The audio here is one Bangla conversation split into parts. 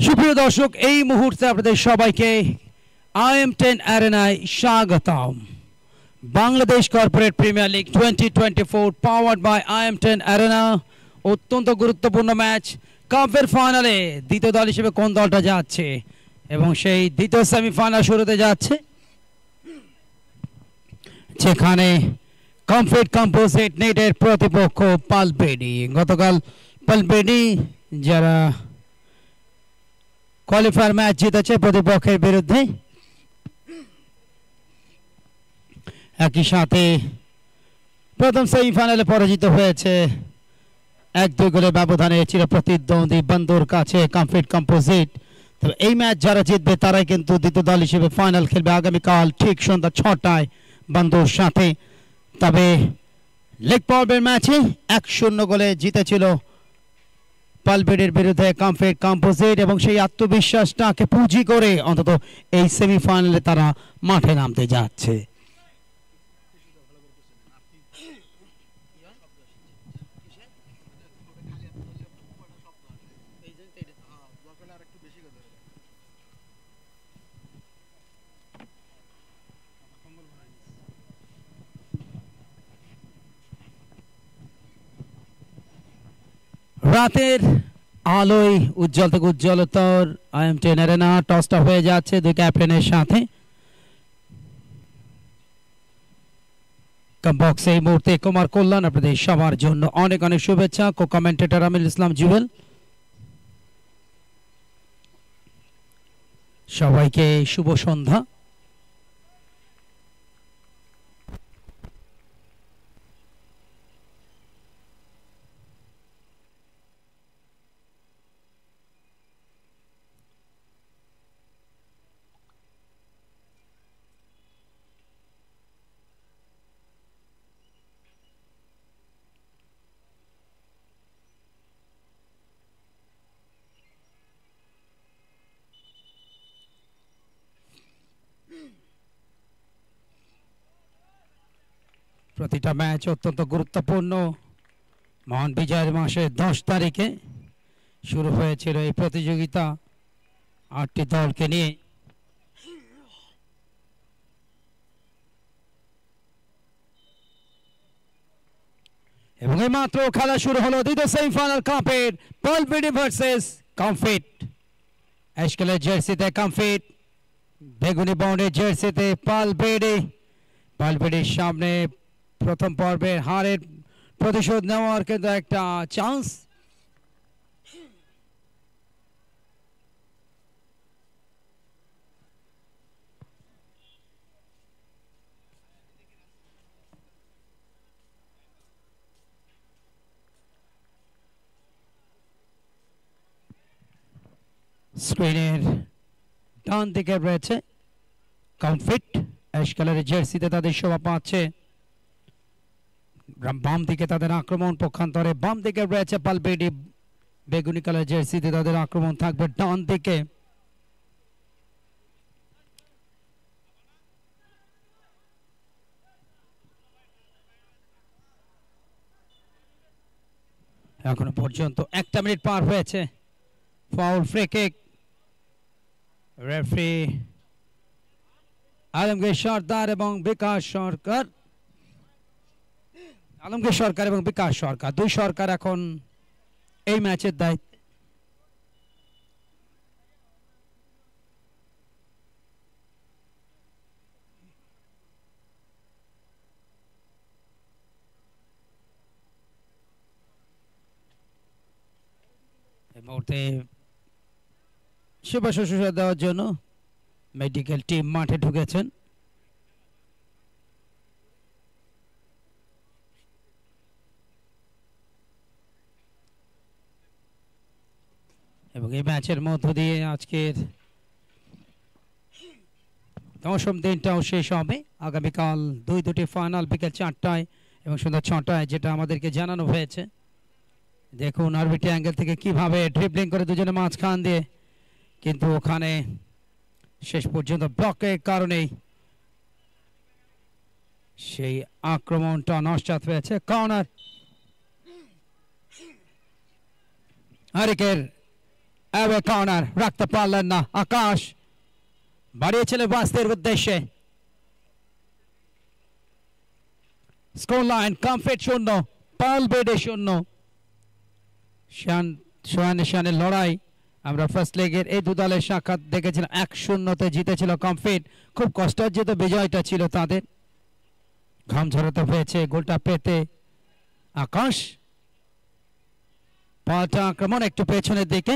সুপ্রিয় দর্শক, এই মুহূর্তে আপনাদের সবাইকে IM10 অ্যারেনায় স্বাগতম। Bangladesh corporate premier league 2024 powered by IM10 arena. অত্যন্ত গুরুত্বপূর্ণ ম্যাচ। কাপের ফাইনালে দ্বিতীয় দল হিসেবে কোন দলটা যাচ্ছে এবং সেই দ্বিতীয় সেমিফাইনাল শুরুতে যাচ্ছে, যেখানে কমফিট কম্পোজিট নেটের প্রতিপক্ষ পালবেডি। গতকাল পালবেডি যারা কোয়ালিফায়ার ম্যাচ জিতেছে প্রতিপক্ষের বিরুদ্ধে, একই সাথে প্রথম সেমিফাইনালে পরাজিত হয়েছে 1-2 গোলের ব্যবধানে চিরপ্রতিদ্বন্দ্বী বন্ধুর কাছে কমফিট কম্পোজিট। তবে এই ম্যাচ যারা জিতবে তারাই কিন্তু দ্বিতীয় দল হিসেবে ফাইনাল খেলবে আগামীকাল ঠিক সন্ধ্যা 6টায় বন্ধুর সাথে। তবে লেগ পর্বের ম্যাচে 1-0 গোলে জিতেছিল পালবেডির বিরুদ্ধে কমফিট কম্পোজিট এবং সেই আত্মবিশ্বাসটাকে পুঁজি করে অন্তত এই সেমিফাইনালে তারা মাঠে নামতে যাচ্ছে। রাতের আলোয় উজ্জ্বল থেকে উজ্জ্বলতর IM10 অ্যারেনা টসটা হয়ে যাচ্ছে দুই ক্যাপ্টেনের সাথে। বক্সে এই মুহূর্তে কুমার কল্যাণ আপনাদের সবার জন্য অনেক অনেক শুভেচ্ছা। কো কমেন্টেটর আমির ইসলাম জুয়েল, সবাইকে শুভ সন্ধ্যা। প্রতিটা ম্যাচ অত্যন্ত গুরুত্বপূর্ণ। মহান বিজয়ের মাসের 10 তারিখে শুরু হয়েছিল এই প্রতিযোগিতা 8টি দলকে নিয়ে। এবং এই মাত্র খেলা শুরু হলো দ্বিতীয় সেমিফাইনাল কাপের পালবেডি ভার্সেস কমফিট। অ্যাশ কালার জার্সিতে কমফিট, বেগুনি বাউন্ডের জার্সিতে পালবেডি। পালবেডির সামনে প্রথম পর্বের হারের প্রতিশোধ নেওয়ার কিন্তু একটা চান্স। স্ক্রিনের ডান দিকে রয়েছে কমফিট, অ্যাশ কালারের জার্সিতে তাদের শোভা পাচ্ছে। বাম দিকে তাদের আক্রমণ, পক্ষান্তরে বাম দিকে রয়েছে পালবেডি, বেগুনি কালার জার্সিতে তাদের আক্রমণ থাকবে ডান দিকে। এখনো পর্যন্ত 1 মিনিট পার হয়েছে। Foul, free kick, referee Alamgir Sarkar এবং বিকাশ সরকার। আলমগীর সরকার এবং বিকাশ সরকার, দুই সরকার এখন এই ম্যাচের দায়িত্বে। এই মুহূর্তে সেবা শুশ্রূষা দেওয়ার জন্য মেডিকেল টিম মাঠে ঢুকেছেন। এবং এই ম্যাচের মধ্য দিয়ে আজকের দশম দিনটাও শেষ হবে। আগামীকাল দুটি ফাইনাল বিকেল 4টায় এবং সন্ধ্যা 6টায়, যেটা আমাদেরকে জানানো হয়েছে। দেখুন আরবিটি অ্যাঙ্গেল থেকে কিভাবে ড্রিবলিং করে দুজনে মাঝখান দিয়ে, কিন্তু ওখানে শেষ পর্যন্ত ব্লকের কারণেই সেই আক্রমণটা নস্যাৎ হয়েছে। কর্নার, হারিকের অ্যাওয়ে কর্নার রাখতে পারলেন না আকাশ, বাড়িয়েছিলেন বাস্তের উদ্দেশ্যে। Score line Comfit 0, পালবেডে 0। শানের লড়াই আমরা ফার্স্ট লেগের এই দু দলের সাক্ষাৎ দেখেছিলাম, 1-0 জিতেছিল কমফিট। খুব কষ্টার্জিত বিজয়টা ছিল তাদের, ঘাম ঝরাতে হয়েছে গোলটা পেতে। আকাশ পাল্টা আক্রমণ একটু পেছনের দিকে,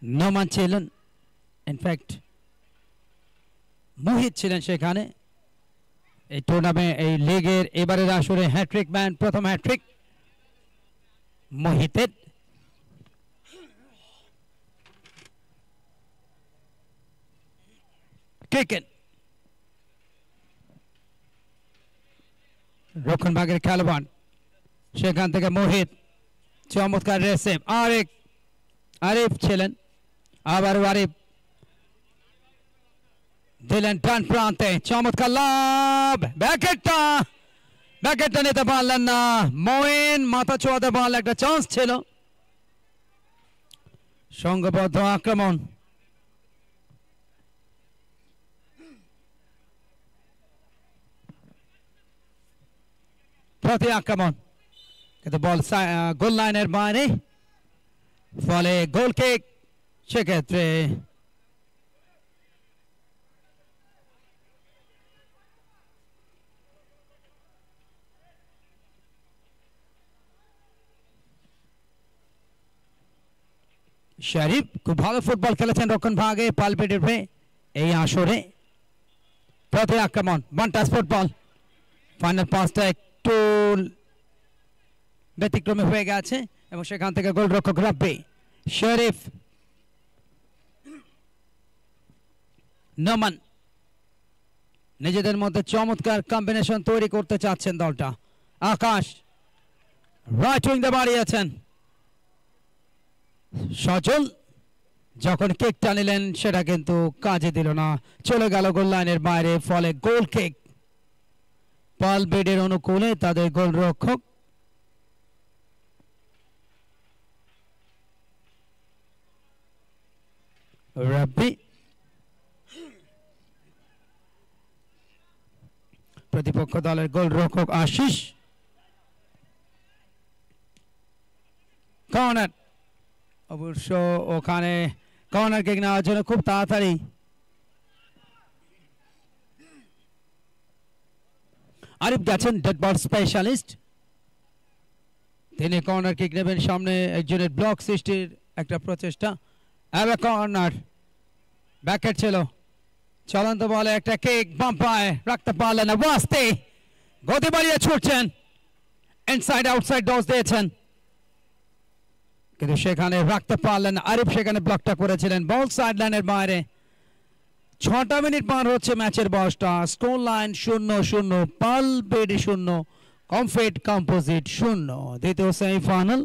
নোমান ছিলেন, ইনফ্যাক্ট মোহিত ছিলেন সেখানে। এই টুর্নামেন্ট এই লিগের এবারের আসরে হ্যাট্রিক ম্যান, প্রথম হ্যাট্রিক মোহিতের। ক্রিকেট রক্ষণভাগের খেলোয়াড়, সেখান থেকে মোহিত, চমৎকার রেসিভ। আরিফ ছিলেন, আবারও আরিফ দিলেন ডান প্রান্তে, চমৎকার লাভ। ব্যাকেটটা নিতে পারলেন না মঈন, মাথা ছোঁয়াতে পারলে একটা চান্স ছিল। সংঘবদ্ধ আক্রমণ, প্রতি আক্রমণ, কিন্তু বল গোল লাইনের বাইরে, ফলে গোল কিক। সেক্ষেত্রে শরীফ খুব ভালো ফুটবল খেলেছেন রক্ষণ ভাগে পালপেটের হয়ে এই আসরে। প্রতি আক্রমণ, ওয়ান-টাচ ফুটবল, ফাইনাল পাসটা একটু ব্যতিক্রমী হয়ে গেছে এবং সেখান থেকে গোলরক্ষক রাব্বি। শরীফ, নোমান নিজেদের মধ্যে চমৎকার কম্বিনেশন তৈরি করতে চাচ্ছেন দলটা। আকাশ রাইট উইং-এ বাড়িয়েছেন, সজল যখন কিকটা নিলেন সেটা কিন্তু কাজে দিল না, চলে গেল গোল লাইনের বাইরে, ফলে গোল কিক পালবেডের অনুকূলে তাদের গোলরক্ষক। রাব্বি প্রতিপক্ষ দলের গোলরক্ষক আশিস। কর্নার, অবশ্য ওখানে কর্নার কিক নেওয়ার জন্য খুব তাড়াতাড়ি আরিফ গেছেন, ডেড বল স্পেশালিস্ট, তিনি কর্নার কিক নেবেন। সামনে একজনের ব্লক সৃষ্টির একটা প্রচেষ্টা। কর্নার, ব্যাকেট ছিল, চলন্ত বলে একটা কিক, বাম পায়ে রাখতে পারলেন না ওয়াস্তে, গতি বাড়িয়ে ছুটছেন, ইনসাইড আউটসাইড ডস দিয়েছেন, কিন্তু সেখানে রাখতে পারলেন না। আরিফ সেখানে ব্লকটা করেছিলেন, বল সাইড লাইনের বাইরে। 6টা মিনিট পার হচ্ছে ম্যাচের বয়সটা। Score line 0-0, পালবেড 0, Comfit composite 0। দ্বিতীয় সেমিফাইনাল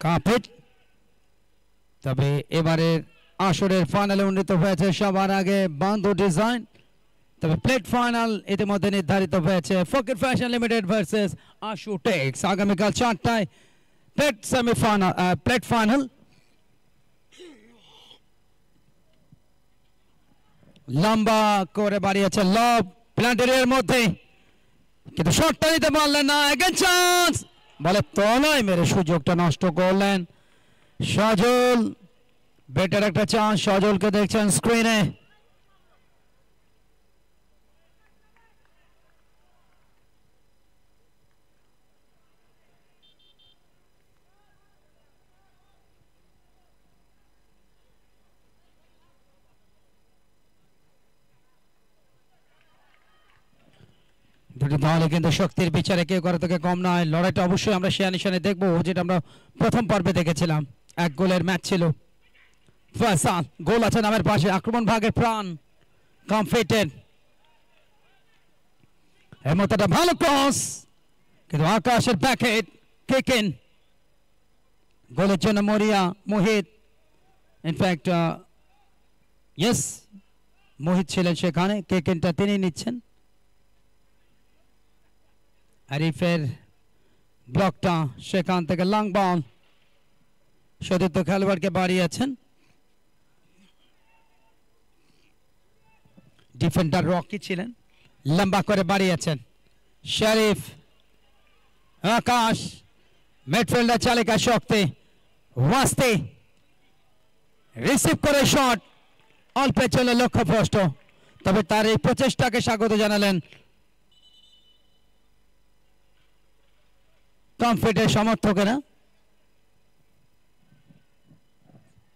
কাপেট। তবে এবারের আসরের ফাইনালে উন্নীত হয়েছে সবার আগে বান্ধু ডিজাইন। তবে প্লেট ফাইনাল ইতিমধ্যে নির্ধারিত হয়েছে, ফকির ফ্যাশন লিমিটেড ভার্সেস আশু টেক্স। আগামীকাল 4টায় প্লেট সেমিফাইনাল, প্লেট ফাইনাল। লম্বা করে বাড়িয়েছে লব প্ল্যান্টেরিয়ার মধ্যে, কিন্তু শটটা নিতে পারলেন না। এগেন চান্স, বলে তলায় মেরে সুযোগটা নষ্ট করলেন সজল। বেটার একটা চান্স, সজলকে দেখছেন স্ক্রিনে। দুটি দলই কিন্তু শক্তির বিচারে কেউ করে থেকে কম নয়। লড়াইটা অবশ্যই আমরা শেয়ার নিশানে দেখবো, যেটা আমরা প্রথম পর্বে দেখেছিলাম। 1 গোলের ম্যাচ ছিল। ফয়সাল, গোল আছে নামের পাশে, আক্রমণ ভাগের প্রাণ কমফিটেড। এর মতো একটা ভালো ক্রস, কিন্তু আকাশের ব্যাকেট কিক ইন। গোলের জন্য মরিয়া মোহিত, ইনফ্যাক্ট ইয়েস মোহিত ছিলেন সেখানে, কিক ইনটা তিনি নিচ্ছেন। আরিফের ব্লকটা সেখান থেকে লং বল সতীর্থ খেলোয়াড়কে বাড়িয়েছেন ডিফেন্ডার রকি ছিলেন লম্বা করে বাড়িয়েছেন শরীফ আকাশ মিডফিল্ডার চালিকা শক্তি ওয়াস্তে রিসিভ করে শট অল্পে চলে লক্ষ্যভ্রষ্ট তবে তার এই প্রচেষ্টাকে স্বাগত জানালেন কমফিটের সমর্থকেরা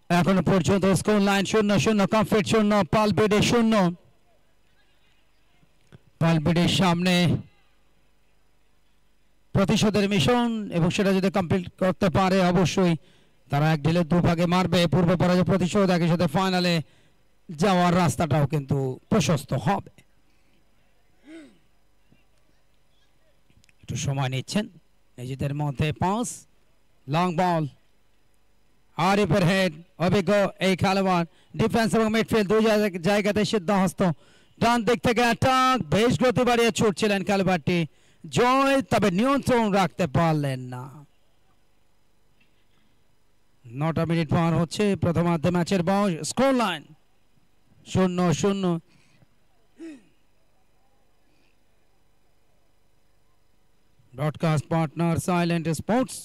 এখনো পর্যন্ত স্কোর লাইন 0-0 কমফিট 0 পালবেডে 0 পালবেডের সামনে প্রতিশোধের মিশন এবং সেটা যদি কমপ্লিট করতে পারে অবশ্যই তারা এক ঢিলে দুভাগে মারবে পূর্ব পরাজয় প্রতিশোধ একই সাথে ফাইনালে যাওয়ার রাস্তাটাও কিন্তু প্রশস্ত হবে একটু সময় নিচ্ছেন নিজেদের মধ্যে পাস লং বল আরিফের হেড অভিজ্ঞ এই খেলোয়াড় ডিফেন্স এবং মিডফিল্ড দুই জায়গাতে সিদ্ধহস্ত ডান দিক থেকে অ্যাটাক বেশ গতি বাড়িয়ে ছুটছিলেন খেলোয়াড়টি জয় তবে নিয়ন্ত্রণ রাখতে পারলেন না 9টা মিনিট পার হচ্ছে প্রথমার্ধে ম্যাচের বয়স score line 0-0 broadcast partner silent sports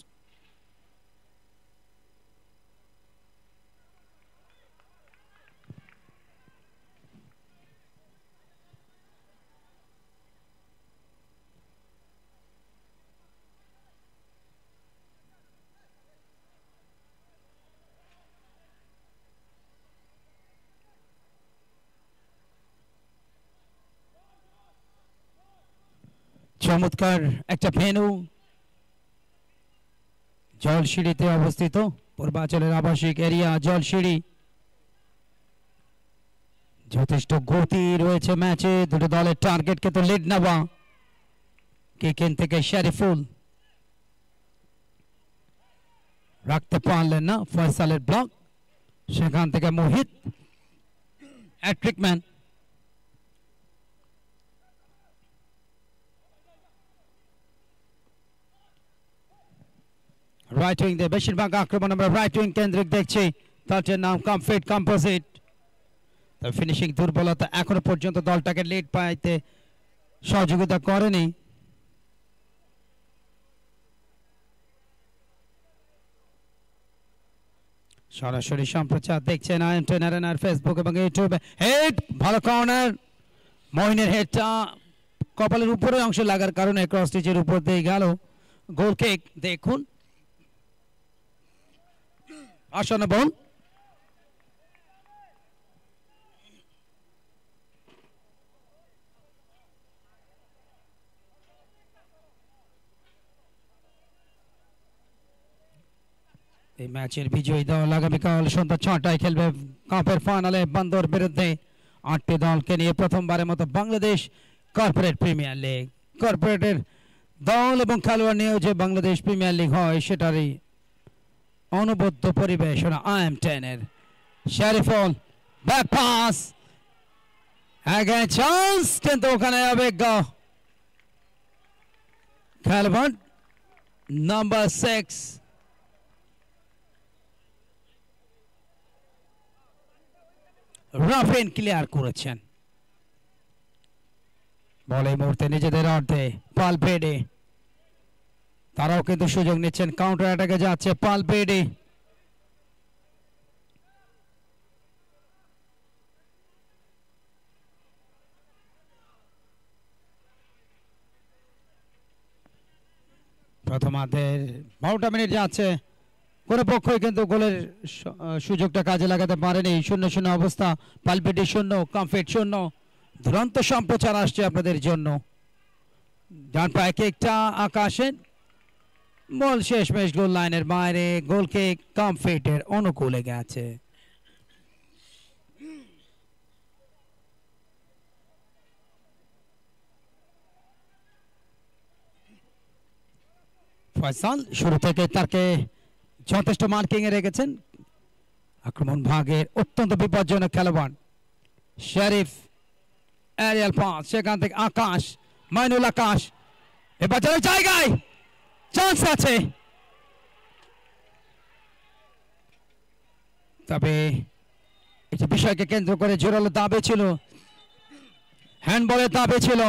চমৎকার একটা ভেন্যু জলসিঁড়িতে অবস্থিত পূর্বাঞ্চলের আবাসিক এরিয়া জলসিঁড়ি যথেষ্ট গতি রয়েছে ম্যাচে দুটো দলের টার্গেটকে তো লিড নেওয়া কিকেন থেকে শরীফুল রাখতে পারলেন না ফয়সালের ব্লক সেখান থেকে মোহিত হ্যাট্রিক ম্যান রাইট উইং দিয়ে বেশিরভাগ আক্রমণ আমরা রাইট উইং কেন্দ্রিক দেখছি দলটির নাম কমফিট কম্পোজিট তার ফিনিশিং দুর্বলতা এখনো পর্যন্ত দলটাকে লিড পাইতে সহযোগিতা করেনি সরাসরি সম্প্রচার দেখছেন আইএমটেন আরেনার ফেসবুক এবং ইউটিউবে হেড ভালো কর্নার মহিনের হেডটা কপালের উপরে অংশ লাগার কারণে ক্রস স্টিচের উপর দিয়ে গেল গোল কিক দেখুন আসন্ন বল এই ম্যাচের বিজয়ী দল আগামীকাল সন্ধ্যা 6টায় খেলবে কাপের ফাইনালে বান্দর বিরুদ্ধে 8টি দলকে নিয়ে প্রথমবারের মতো বাংলাদেশ কর্পোরেট প্রিমিয়ার লিগ কর্পোরেটের দল এবং খেলোয়াড় নিয়েও যে বাংলাদেশ প্রিমিয়ার লিগ হয় সেটারই অনবদ্য পরিবেশনা আইএম10 শরীফুল ব্যাক পাস আগে চান্স কিন্তু ওখানে অভিজ্ঞ খেলোয়াড় নাম্বার 6 রাফিন ক্লিয়ার করেছেন বল এই মুহূর্তে নিজেদের অর্ধে পালপেডে তারাও কিন্তু সুযোগ নিচ্ছেন কাউন্টার অ্যাটাকে যাচ্ছে পালপেডে প্রথমার্ধের 12টা মিনিট যাচ্ছে কোনো পক্ষই কিন্তু গোলের সুযোগটা কাজে লাগাতে পারেনি 0-0 অবস্থা পালপেডে 0 কমফিট 0 দুরন্ত সম্প্রচার আসছে আপনাদের জন্য ডান পায়ে কিকটা আকাশে বল শেষমেশ গোল লাইনের বাইরে গোল কিক কমফিটের অনুকূলে গেছে ফয়সাল শুরু থেকে তাকে যথেষ্ট মার্কিং এ রেখেছেন আক্রমণ ভাগের অত্যন্ত বিপজ্জনক খেলোয়াড় শরীফ এরিয়াল পাস সেখান থেকে আকাশ মাইনুল আকাশ এবার জায়গায় চান্স আছে, তবে এই বিষয়কে কেন্দ্র করে জোরালো দাবি ছিল, হ্যান্ডবলের দাবি ছিল,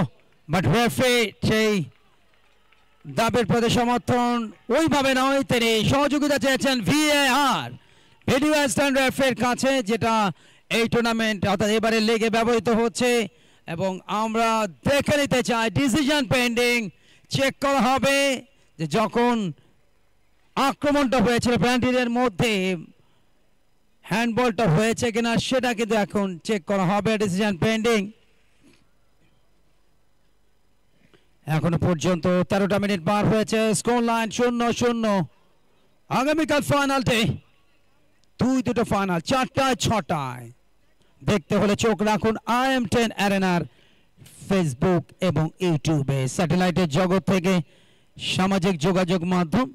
বাট রেফারি সেই দাবির প্রতি সমর্থন ওইভাবে নয়, তিনি সহযোগিতা চেয়েছেন ভিএআর ভিডিও অ্যাসিস্ট্যান্ট রেফারির কাছে, যেটা এই টুর্নামেন্ট অর্থাৎ এবারে লিগে ব্যবহৃত হচ্ছে। এবং আমরা দেখে নিতে চাই, ডিসিশন পেন্ডিং, চেক করা হবে যে যখন আক্রমণটা হয়েছিল পেনাল্টির মধ্যে হ্যান্ডবলটা হয়েছে কিনা সেটা কিন্তু এখন চেক করা হবে, ডিসিশন পেন্ডিং। এখনো পর্যন্ত 13টা মিনিট পার হয়েছে, স্কোর লাইন 0-0। আগামীকাল ফাইনাল ডে, দুটো ফাইনাল 4টায় 6টায়। দেখতে হলে চোখ রাখুন IM10 অ্যারেনার ফেসবুক এবং ইউটিউবে, স্যাটেলাইটের জগৎ থেকে সামাজিক যোগাযোগ মাধ্যম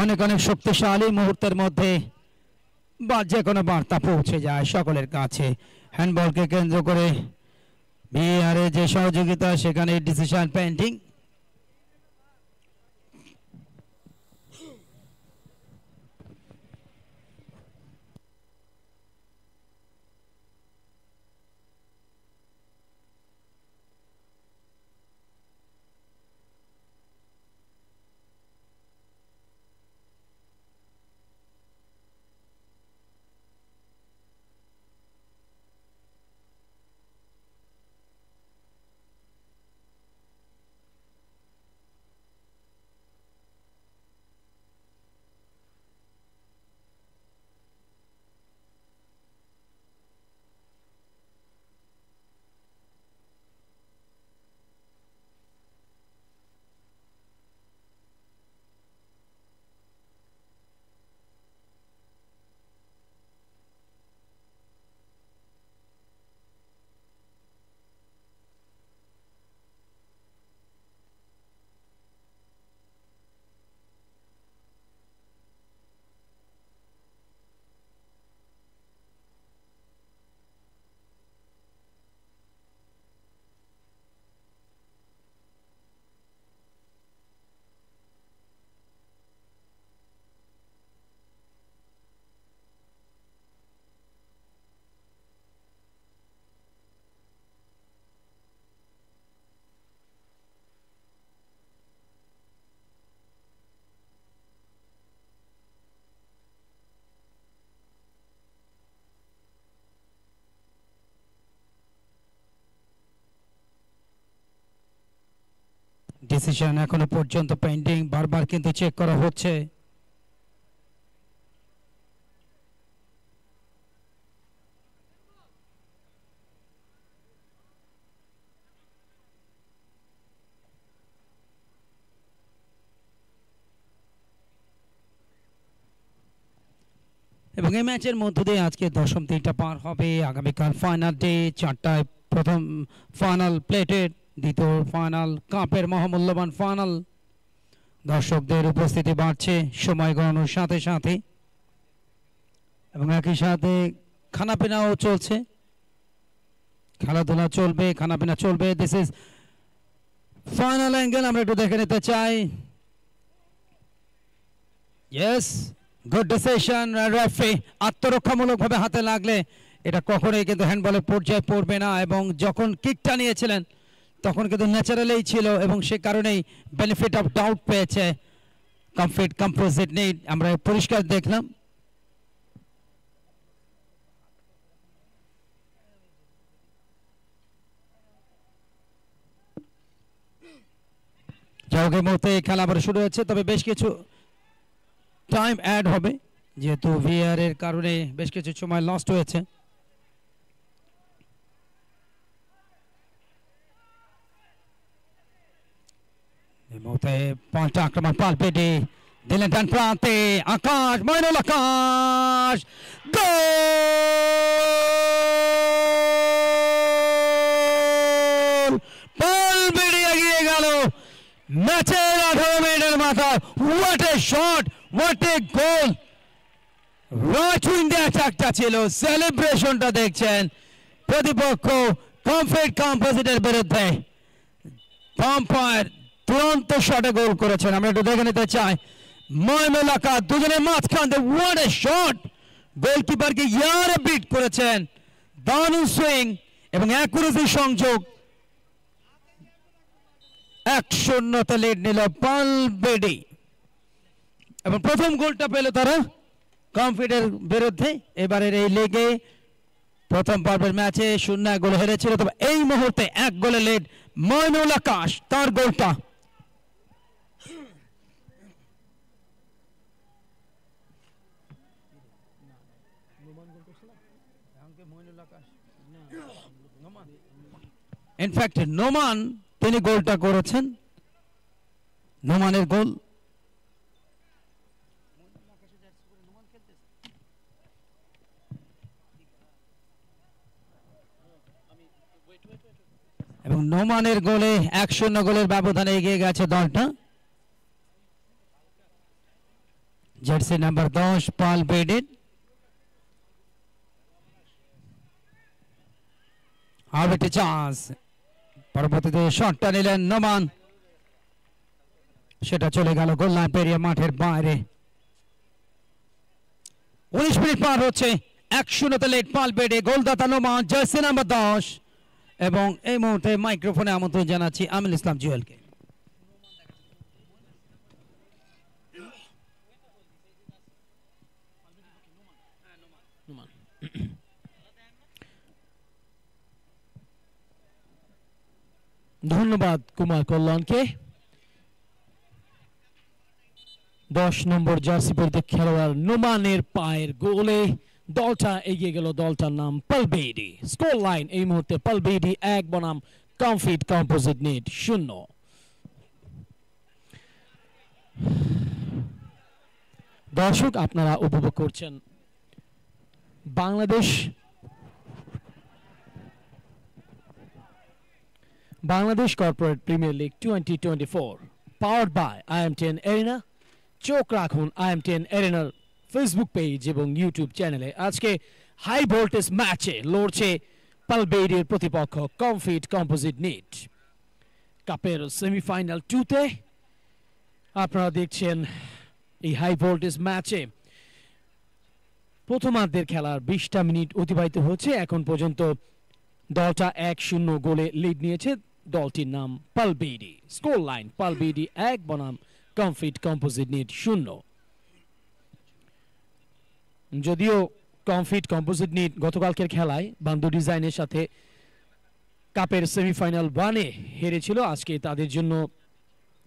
অনেক অনেক শক্তিশালী, মুহূর্তের মধ্যে বা যে কোনো বার্তা পৌঁছে যায় সকলের কাছে। হ্যান্ডবলকে কেন্দ্র করে ভিএআর এর যে সহযোগিতা, সেখানে ডিসিশন পেন্ডিং। ডিসিশন এখনো পর্যন্ত পেন্ডিং, বারবার কিন্তু চেক করা হচ্ছে। এবং এই ম্যাচের মধ্য দিয়ে আজকে দশম দিনটা পার হবে। আগামীকাল ফাইনাল ডে, 4টায় প্রথম ফাইনাল প্লেটেড, দ্বিতীয় ফাইনাল কাপের মহামূল্যবান ফাইনাল। দর্শকদের উপস্থিতি বাড়ছে সময় গণানোর সাথে সাথে, এবং একই সাথে খানাপিনাও চলছে, খেলাধুলা চলবে, খানাপিনা চলবে। দিস ইজ ফাইনাল অ্যাঙ্গেল, আমরা একটু দেখে নিতে চাই। Yes, good decision referee. আত্মরক্ষামূলকভাবে হাতে লাগলে এটা কখনোই কিন্তু হ্যান্ডবলের পর্যায়ে পড়বে না, এবং যখন কিকটা নিয়েছিলেন তখন কিন্তু ন্যাচারালেই ছিল, এবং সে কারণেই বেনিফিট অফ ডাউট পেয়েছে কমফিট কম্পোজিট নিট। আমরা পরিষ্কার দেখলাম। যাওয়ার মুহূর্তে খেলা আবার শুরু হচ্ছে, তবে বেশ কিছু টাইম অ্যাড হবে, যেহেতু ভিআর এর কারণে বেশ কিছু সময় লস্ট হয়েছে। এই মুহূর্তে পাল্টা আক্রমণ, পাল্পেটে দিলেন ডান প্রান্তে আকাশ, মইনুল আকাশ, গোল! বল বেরিয়ে গিয়ে গেল ম্যাচের 18 মিনিটের মাথায়। What a shot, what a goal! Right উইন্ডে অ্যাটাকটা ছিল, সেলিব্রেশনটা দেখছেন প্রতিপক্ষ কমফিট কম্পোজিটের বিরুদ্ধে। পাম্পায়ার দুরন্ত শটে গোল করেছেন। আমরা একটু দেখে নিতে চাই ময়নুল আকা দুজনের মাঝখান দিয়ে হোয়াট এ শট, গোলকিপারকে ইয়ারে বিট করেছেন। দারুণ সুইং এবং অ্যাকুরেসি সংযোগ। 1-0 লিড নিল পালবেডি এবং প্রথম গোলটা পেল তারা কমফিটের বিরুদ্ধে। এবারের এই লিগে প্রথম পর্বের ম্যাচে 0 গোল হেরেছিল, তবে এই মুহূর্তে 1 গোলে লিড ময়নুল আকাশ, তার গোলটা। ইনফ্যাক্ট নোমান তিনি গোলটা করেছেন, নোমানের গোল। এবং নোমানের গোলে 1-0 গোলের ব্যবধানে এগিয়ে গেছে দলটা। Jersey number 10 পালবেডি। আর একটি চান্স, পরবর্তীতে শটটা নিলেন নোমান, সেটা চলে গেল গোল লাইন পেরিয়ে মাঠের বাইরে। 19 মিনিট পার হচ্ছে, 1-0 লিড পালবেডি। গোলদাতা নোমান, জার্সি নাম্বার 10। এবং এই মুহূর্তে মাইক্রোফোনে আমন্ত্রণ জানাচ্ছি আমিনুল ইসলাম জুয়েলকে। ধন্যবাদ কুমার কল্যাণকে। 10 নম্বর জার্সি পরিহিত খেলোয়াড় নোমানের পায়ের গোলে দলটা এগিয়ে গেল। দলটার নাম পালবেডি। স্কোর লাইন এই মুহূর্তে পালবেডি 1 বনাম কমফিট কম্পোজিট নেট 0। দর্শক আপনারা উপভোগ করছেন Bangladesh corporate premier league 2024 powered by IM10 arena. চোখ রাখুন IM10 এরিনার ফেসবুক পেজ এবং ইউটিউব চ্যানেলে। আজকে হাই ভোল্টেজ ম্যাচে লড়ছে পালবেডির প্রতিপক্ষ কমফিট কম্পোজিট নেট। কাপের সেমিফাইনাল 2তে আপনারা দেখছেন এই হাই ভোল্টেজ ম্যাচে প্রথমার্ধের খেলার 20টা মিনিট অতিবাহিত হচ্ছে। এখন পর্যন্ত দলটা 1-0 গোলে লিড নিয়েছে। দলটির নাম পালবেডি। স্কোর লাইন পালবেডি 1 বনাম কমফিট কম্পোজিট নেট 0। যদিও কমফিট কম্পোজিট নেট গতকালকের খেলায় বান্দু ডিজাইনের সাথে কাপের সেমিফাইনাল 1-এ হেরেছিল, আজকে তাদের জন্য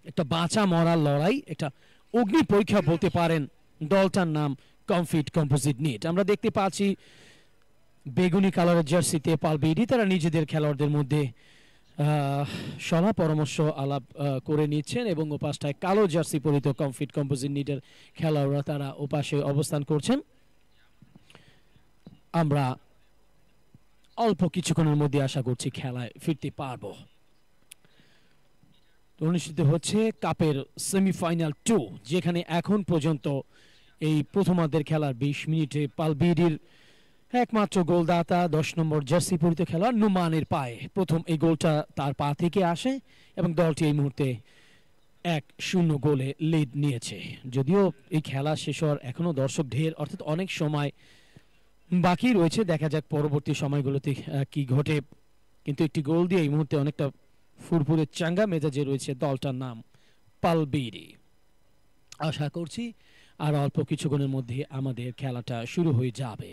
একটা বাঁচা মরার লড়াই, একটা অগ্নি পরীক্ষা বলতে পারেন দলটার নাম কমফিট কম্পোজিট নেট। আমরা দেখতে পাচ্ছি বেগুনি কালারের জার্সিতে পালবেডি তারা নিজেদের খেলোয়াড়দের মধ্যে সলা পরামর্শ আলাপ করে নিচ্ছেন এবং ওপাশটায় কালো জার্সি পরিহিত কমফিট কম্পোজিট নেটের খেলোয়াড়রা তারা ওপাশে অবস্থান করছেন। আমরা অল্প কিছুক্ষণের মধ্যে আশা করছি খেলায় ফিরতে পারবো। অনুষ্ঠিত হচ্ছে কাপের সেমিফাইনাল 2, যেখানে এখন পর্যন্ত এই প্রথমার্ধের খেলার 20 মিনিটে পালবেডির একমাত্র গোলদাতা 10 নম্বর জার্সি পরিহিত খেলোয়াড় নোমানের পায়ে প্রথম এই গোলটা তার পা থেকে আসে এবং দলটি এই মুহূর্তে 1-0 গোলে লিড নিয়েছে। যদিও এই খেলা শেষ হওয়ার এখনো দর্শক ঢের, অর্থাৎ অনেক সময় বাকি রয়েছে, দেখা যাক পরবর্তী সময়গুলোতে কি ঘটে। কিন্তু একটি গোল দিয়ে এই মুহূর্তে অনেকটা ফুরফুরে চাঙ্গা মেজাজে রয়েছে দলটার নাম পালবেডি। আশা করছি আর অল্প কিছুক্ষণের মধ্যে আমাদের খেলাটা শুরু হয়ে যাবে।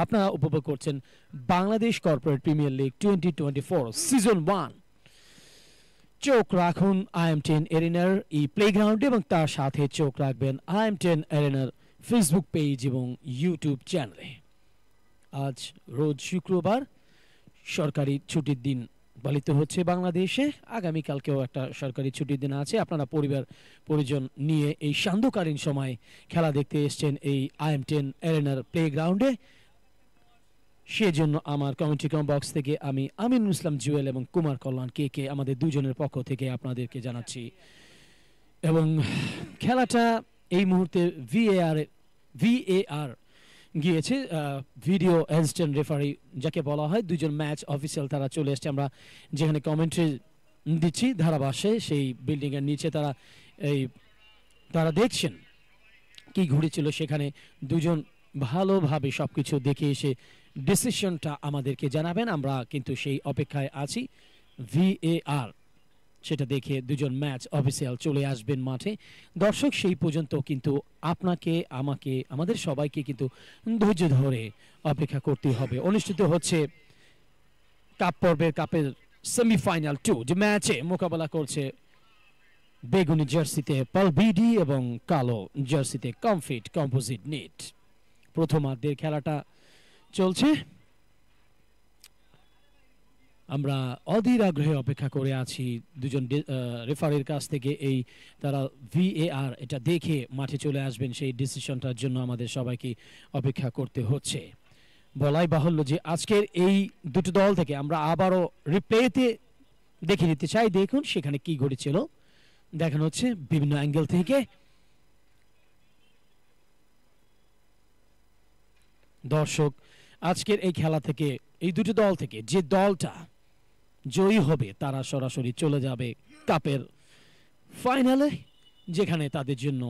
আপনারা উপভোগ করছেন Bangladesh corporate premier league 2024 season 1। চোখ রাখুন IM10 এরিনার এই প্লেগ্রাউন্ডে এবং তার সাথে চোখ রাখবেন IM10 এরিনার ফেসবুক পেজ এবং ইউটিউব চ্যানেলে। আজ রোজ শুক্রবার, সরকারি ছুটির দিন পালিত হচ্ছে বাংলাদেশে। আগামীকালকেও একটা সরকারি ছুটির দিন আছে। আপনারা পরিবার পরিজন নিয়ে এই সান্ধ্যকালীন সময় খেলা দেখতে এসছেন এই IM10 এরিনার প্লেগ্রাউন্ডে। সেজন্য আমার কমেন্ট্রি বক্স থেকে আমি আমিনুল ইসলাম জুয়েল এবং কুমার কল্যাণ কে আমাদের দুজনের পক্ষ থেকে আপনাদেরকে জানাচ্ছি। এবং খেলাটা এই মুহূর্তে VAR গিয়েছে, ভিডিও অ্যাসিস্ট্যান্ট রেফারি যাকে বলা হয়, দুজন ম্যাচ অফিসিয়াল তারা চলে এসছে। আমরা যেখানে কমেন্ট্রি দিচ্ছি ধারাভাষ্যে। সেই বিল্ডিং এর নিচে তারা দেখছেন কি ঘটেছিল সেখানে। দুজন ভালোভাবে সবকিছু দেখে এসে ডিসিশনটা আমাদেরকে জানাবেন। আমরা কিন্তু সেই অপেক্ষায় আছি। VAR সেটা দেখে দুজন ম্যাচ অফিসিয়াল চলে আসবেন মাঠে। দর্শক সেই পর্যন্ত কিন্তু আপনাকে, আমাকে, আমাদের সবাইকে কিন্তু ধৈর্য ধরে অপেক্ষা করতে হবে। অনুষ্ঠিত হচ্ছে কাপের সেমিফাইনাল 2, যে ম্যাচে মোকাবেলা করছে বেগুনি জার্সিতে পালবিডি এবং কালো জার্সিতে কমফিট কম্পোজিট নিট। প্রথমার্ধের খেলাটা চলছে। আমরা অধীর আগ্রহে অপেক্ষা করে আছি দুজন রেফারির কাছ থেকে তারা VAR এটা দেখে মাঠে চলে আসবেন সেই ডিসিশনটার জন্য আমাদের সবাইকে অপেক্ষা করতে হচ্ছে। বলাই বাহুল্য যে আজকের এই দুটো দল থেকে আমরা আবারও রিপ্লেতে দেখে নিতে চাই। দেখুন সেখানে কি ঘটেছিল, দেখানো হচ্ছে বিভিন্ন অ্যাঙ্গেল থেকে। দর্শক আজকের এই খেলা থেকে এই দুটো দল থেকে যে দলটা জয়ী হবে তারা সরাসরি চলে যাবে কাপের ফাইনালে, যেখানে তাদের জন্য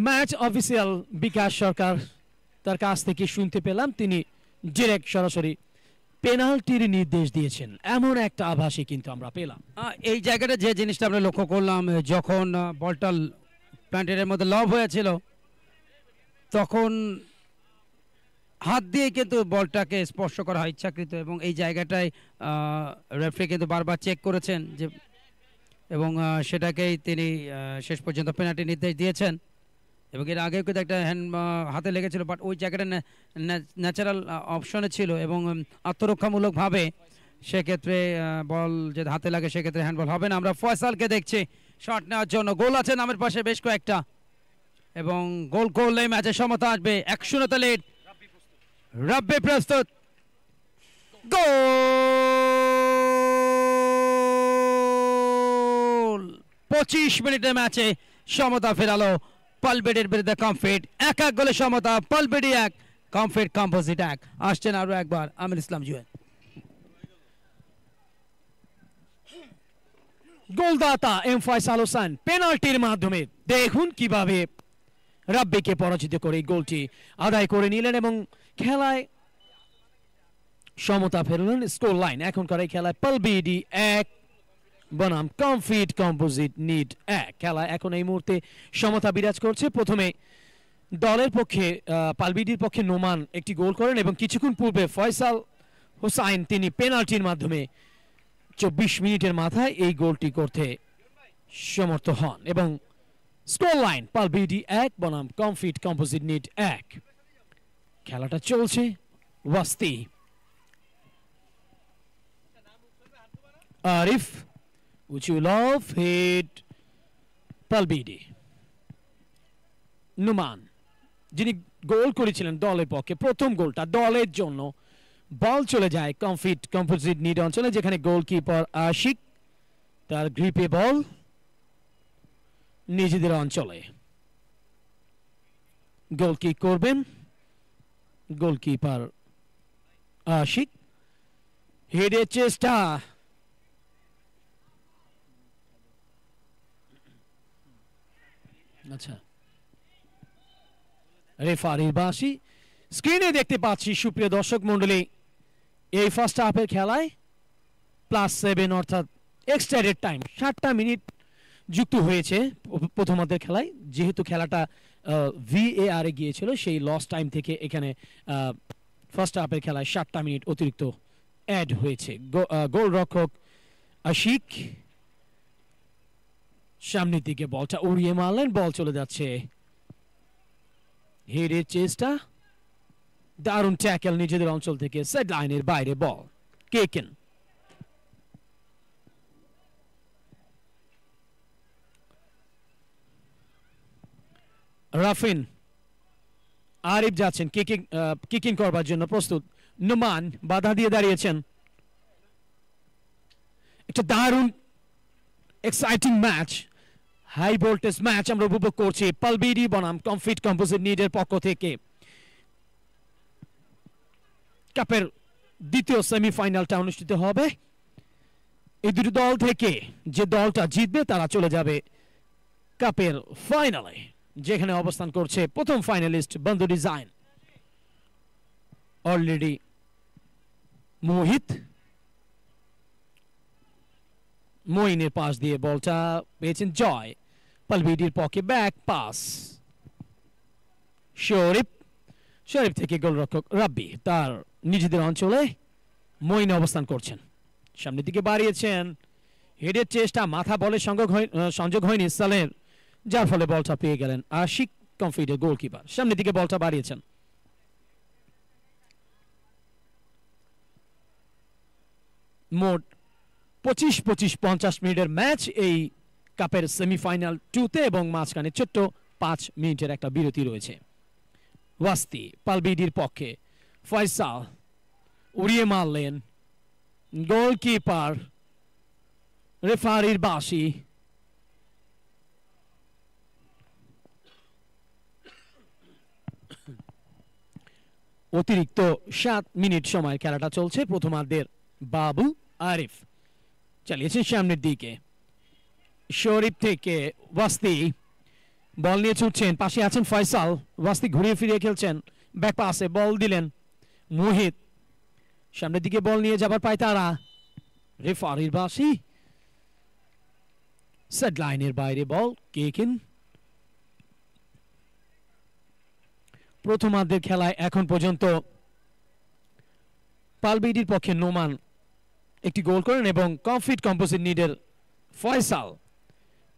ম্যাচ অফিসিয়াল বিকাশ সরকার তার কাছ থেকে শুনতে পেলাম তিনি ডিরেক্ট সরাসরি পেনাল্টির নির্দেশ দিয়েছেন, এমন একটা আভাসই কিন্তু আমরা পেলাম। এই জায়গাটা যে জিনিসটা আমরা লক্ষ্য করলাম, যখন বলটা প্ল্যান্টের মধ্যে লব হয়েছিল তখন হাত দিয়ে কিন্তু বলটাকে স্পর্শ করা হয় ইচ্ছাকৃত, এবং এই জায়গাটায় রেফারি কিন্তু বারবার চেক করেছেন যে, এবং সেটাকেই তিনি শেষ পর্যন্ত পেনাল্টি নির্দেশ দিয়েছেন। এবং এর আগেও কিন্তু একটা হ্যান্ড হাতে লেগেছিল, বাট ওই জায়গাটা ন্যাচারাল অপশনে ছিল এবং আত্মরক্ষামূলকভাবে সেক্ষেত্রে বল যদি হাতে লাগে সেক্ষেত্রে হ্যান্ডবল হবে না। আমরা ফয়সালকে দেখছি শট নেওয়ার জন্য, গোল আছে নামের পাশে বেশ কয়েকটা, এবং গোল করলে ম্যাচে সমতা আসবে। 1-0 লিড, রাব্বি প্রস্তুত, গোল। 25 মিনিটের ম্যাচে সমতা ফেরালো পালবেডির বিরুদ্ধে কমফিট। 1-1 গোলে সমতা, পালবেডি 1 কমফিট কম্পোজিট 1। আসছেন আরো একবার আমির ইসলাম জুয়েল। গোলদাতা এম ফয়সাল হোসেন পেনাল্টির মাধ্যমে দেখুন কিভাবে রাব্বিকে পরাজিত করে গোলটি আদায় করে নিলেন এবং খেলায় সমতা ফেরালেন। স্কোর লাইন এখনকার এই খেলায় পালবিডি 1 বনাম কমফিট কম্পোজিট নিট 1। খেলা এখন এই মুহূর্তে সমতা বিরাজ করছে। প্রথমে দলের পক্ষে পালবিডির পক্ষে নোমান একটি গোল করেন এবং কিছুক্ষণ পূর্বে ফয়সাল হোসাইন তিনি পেনাল্টির মাধ্যমে 24 মিনিটের মাথায় এই গোলটি করতে সমর্থ হন এবং স্কোর লাইন পালবিডি 1 বনাম কমফিট কম্পোজিট নিট 1। খেলাটা চলছে। ওয়াস্তি, আরিফ, উচুলভ হিট পালবিডি, নুমান যিনি গোল করেছিলেন দলের পক্ষে প্রথম গোলটা দলের জন্য। বল চলে যায় কমফিট কম্পোজিট নিট অঞ্চলে, যেখানে গোলকিপার আশিক তার গ্রিপে বল নিজেদের অঞ্চলে। গোল কিক করবেন গোলকিপার আশিক। হেডের চেষ্টা, আচ্ছা রেফারির বাঁশি স্ক্রিনে দেখতে পাচ্ছি। সুপ্রিয় দর্শক মন্ডলী, এই ফার্স্ট হাফের খেলায় +7 অর্থাৎ এক্সটেন্ডেড টাইম 60টা মিনিট যুক্ত হয়েছে প্রথমার্ধের খেলায়। যেহেতু খেলাটা VAR এ গিয়েছিল সেই লস টাইম থেকে এখানে ফার্স্ট হাফের খেলায় 60টা মিনিট অতিরিক্ত অ্যাড হয়েছে। গোলরক্ষক আশিক সামনের দিকে বলটা উড়িয়ে মারলেন, বল চলে যাচ্ছে হেডের চেষ্টা, দারুণ ট্যাকেল নিজেদের অঞ্চল থেকে, সেট লাইনের বাইরে বল কেকেন। রাফিন, আরিফ যাচ্ছেন কিকিং করবার জন্য প্রস্তুত। নুমান বাধা দিয়ে দাঁড়িয়েছেন। একটা দারুণ exciting match, high voltage match আমরা উপভোগ করছি পালবিডি বনাম কমফিট কম্পোজিট নিটের পক্ষ থেকে। কাপের দ্বিতীয় সেমিফাইনালটা অনুষ্ঠিত হবে। এই দুটি দল থেকে যে দলটা জিতবে তারা চলে যাবে কাপের ফাইনালে, যেখানে অবস্থান করছে প্রথম ফাইনালিস্ট বন্ধু ডিজাইন। অলরেডি মঈনের পাস দিয়ে বলটা পেয়েছেন জয়। পালবিডির পক্ষে ব্যাক পাস, শরীফ থেকে গোলরক্ষক রাব্বি তার নিজেদের অঞ্চলে মঈন অবস্থান করছেন। সামনের দিকে বাড়িয়েছেন, হেডের চেষ্টা, মাথা বলের সংযোগ হয়নি সালের, যার ফলে বলটা পেয়ে গেলেন আশিক কনফিডের গোলকিপার। সামনের দিকে বলটা বাড়িয়েছেন, মোট 25-50 মিনিটের ম্যাচ এই কাপের সেমিফাইনাল 2-তে, এবং মাঝখানে ছোট্ট 5 মিনিটের একটা বিরতি রয়েছে। ওয়াস্তি পালবিডির পক্ষে, ফয়সাল উড়িয়ে মারলেন, গোলকিপার রেফারির বাঁশি। অতিরিক্ত 7 মিনিট সময় খেলাটা চলছে। প্রথমার্ধের বাবু আরিফ চালিয়েছেন সামনের দিকে, শরীফ থেকে ওয়াস্তি বল নিয়ে ছুটছেন, পাশে আছেন ফয়সাল। ওয়াস্তি ঘুরিয়ে ফিরিয়ে খেলছেন, ব্যাক পাসে বল দিলেন মোহিত, সামনের দিকে বল নিয়ে যাবার পায় তারা, রেফারির বাঁশি, সেট লাইনের বাইরে বল কিকিন। প্রথমার্ধের খেলায় এখন পর্যন্ত পালবিডির পক্ষে নোমান একটি গোল করেন, এবং কমফিট কম্পোজিট নিডের ফয়সাল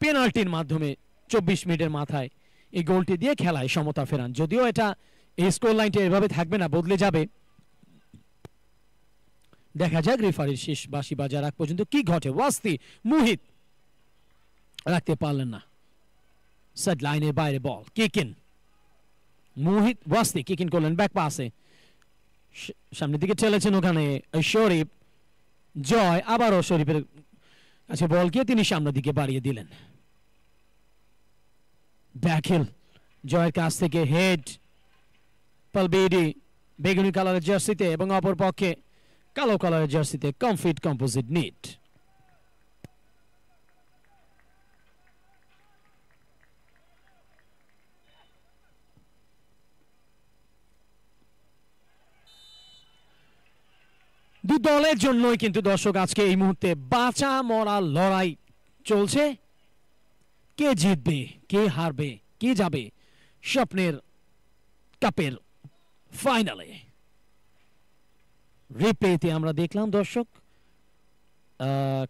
পেনাল্টির মাধ্যমে 24 মিনিটের মাথায় এই গোলটি দিয়ে খেলায় সমতা ফেরান। যদিও এটা এই স্কোর লাইনটা এভাবে থাকবে না, বদলে যাবে। দেখা যাক রেফারির শেষ বাঁশি বাজার আগ পর্যন্ত কি ঘটে। ওয়াস্তি মুহিত রাখতে পারলেন না, সেট লাইনের বাইরে বল কিকিন। মুহিত ওয়াস্তি কিকিন করলেন, ব্যাক পাসে সামনের দিকে ঠেলেছেন, ওখানে শরীফ, জয় আবারও শরীফের কাছে বল গিয়ে তিনি সামনের দিকে বাড়িয়ে দিলেন। ব্যাকহিল জয়ের কাছ থেকে হেড, পালবিডি বেগুনি কালারের জার্সিতে এবং অপর পক্ষে কালো কালারের জার্সিতে কমফিট কম্পোজিট নিট। দু দলের জন্যই কিন্তু দর্শক আজকে এই মুহূর্তে বাঁচা মরা লড়াই চলছে। কে জিতবে, কে হারবে, কে যাবে স্বপ্নের কাপের ফাইনালে। রিপ্লেতে আমরা দেখলাম দর্শক,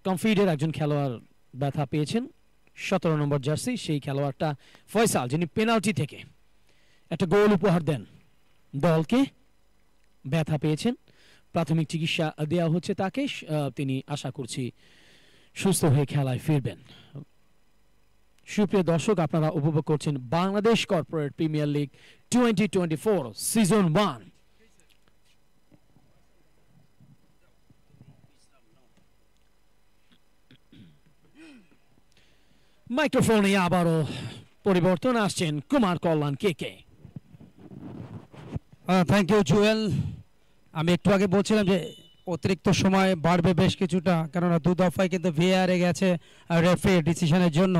কমফিডের একজন খেলোয়াড় ব্যথা পেয়েছেন, 17 নম্বর জার্সি সেই খেলোয়াড়টা ফয়সাল, যিনি পেনাল্টি থেকে একটা গোল উপহার দেন দলকে, ব্যথা পেয়েছেন। প্রাথমিক চিকিৎসা দেওয়া হচ্ছে তাকে, তিনি আশা করছি সুস্থ হয়ে খেলায় ফিরবেন। সুপ্রিয় দর্শক, আপনারা উপভোগ করছেন Bangladesh corporate premier league 2024 season 1। মাইক্রোফোনে আবারও পরিবর্তন আসছেন কুমার কল্যাণ কে। Thank you Jewel. আমি একটু আগে বলছিলাম যে অতিরিক্ত সময় বাড়বে বেশ কিছুটা, কেননা দু দফায় কিন্তু ভিএআরে গেছে রেফারি ডিসিশনের জন্য।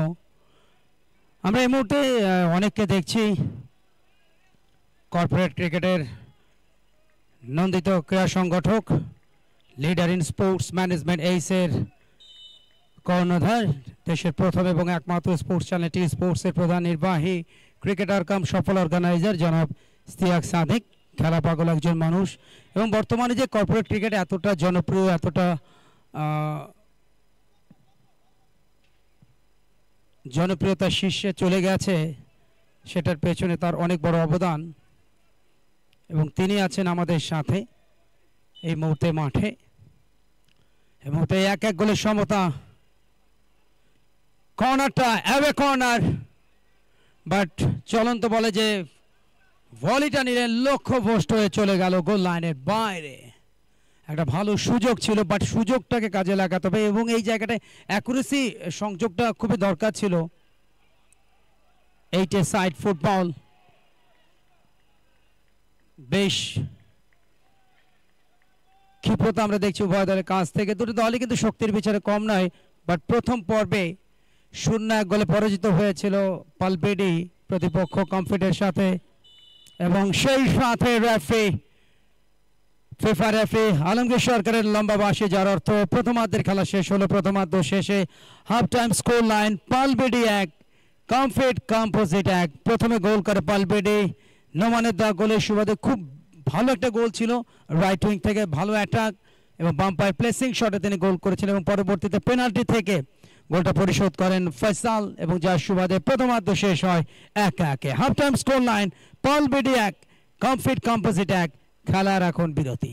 আমরা এই মুহূর্তে অনেককে দেখছি কর্পোরেট ক্রিকেটের নন্দিত ক্রীড়া সংগঠক, লিডার ইন স্পোর্টস ম্যানেজমেন্ট এইসের কর্ণধার, দেশের প্রথম এবং একমাত্র স্পোর্টস চ্যানেল টি স্পোর্টসের প্রধান নির্বাহী, ক্রিকেটার কাম সফল অর্গানাইজার জনাব ইশতিয়াক সাদিক, খেলা পাগল একজন মানুষ, এবং বর্তমানে যে কর্পোরেট ক্রিকেট এতটা জনপ্রিয়, এতটা জনপ্রিয়তার শীর্ষে চলে গেছে, সেটার পেছনে তার অনেক বড় অবদান, এবং তিনি আছেন আমাদের সাথে এই মুহূর্তে মাঠে। এই মুহূর্তে 1-1 গোলের সমতা। কর্নারটা অ্যাওয়ে কর্নার, বাট চলন্ত বলে যে ভলিটা নিলেন, লক্ষ্যভ্রষ্ট হয়ে চলে গেল গোল লাইনের বাইরে। একটা ভালো সুযোগ ছিল, বাট সুযোগটাকে কাজে লাগাতে হবে, এবং এই জায়গাটায় অ্যাকুরেসি সংযোগটা খুবই দরকার ছিল। এইটে সাইড ফুটবল বেশ ক্ষিপ্রতা আমরা দেখছি উভয় দলের কাছ থেকে। দুটো দলই কিন্তু শক্তির বিচারে কম নয়, বাট প্রথম পর্বে 0-1 গোলে পরাজিত হয়েছিল পালবেডি প্রতিপক্ষ কমফিটের সাথে। এবং সেই সাথে রেফারি, ফিফা রেফারি আলমগীর সরকারের লম্বা বাঁশি, যার অর্থ প্রথমার্ধের খেলা শেষ হলো। প্রথমার্ধ শেষে হাফ টাইম স্কোর লাইন পালবেডি 1 কমফিট কম্পোজিট 1। প্রথমে গোল করে পালবেডি, নোমানের দা গোলের সুবাদে খুব ভালো একটা গোল ছিল, রাইট উইং থেকে ভালো অ্যাটাক এবং বাম্পার প্লেসিং শটে তিনি গোল করেছিলেন এবং পরবর্তীতে পেনাল্টি থেকে গোলটা পরিশোধ করেন ফয়সাল, এবং যার সুবাদে প্রথমার্ধ শেষ হয় 1-1। হাফ টাইম স্কোর লাইন পালবেডি 1 কমফিট কম্পোজিট 1। খেলার এখন বিরতি।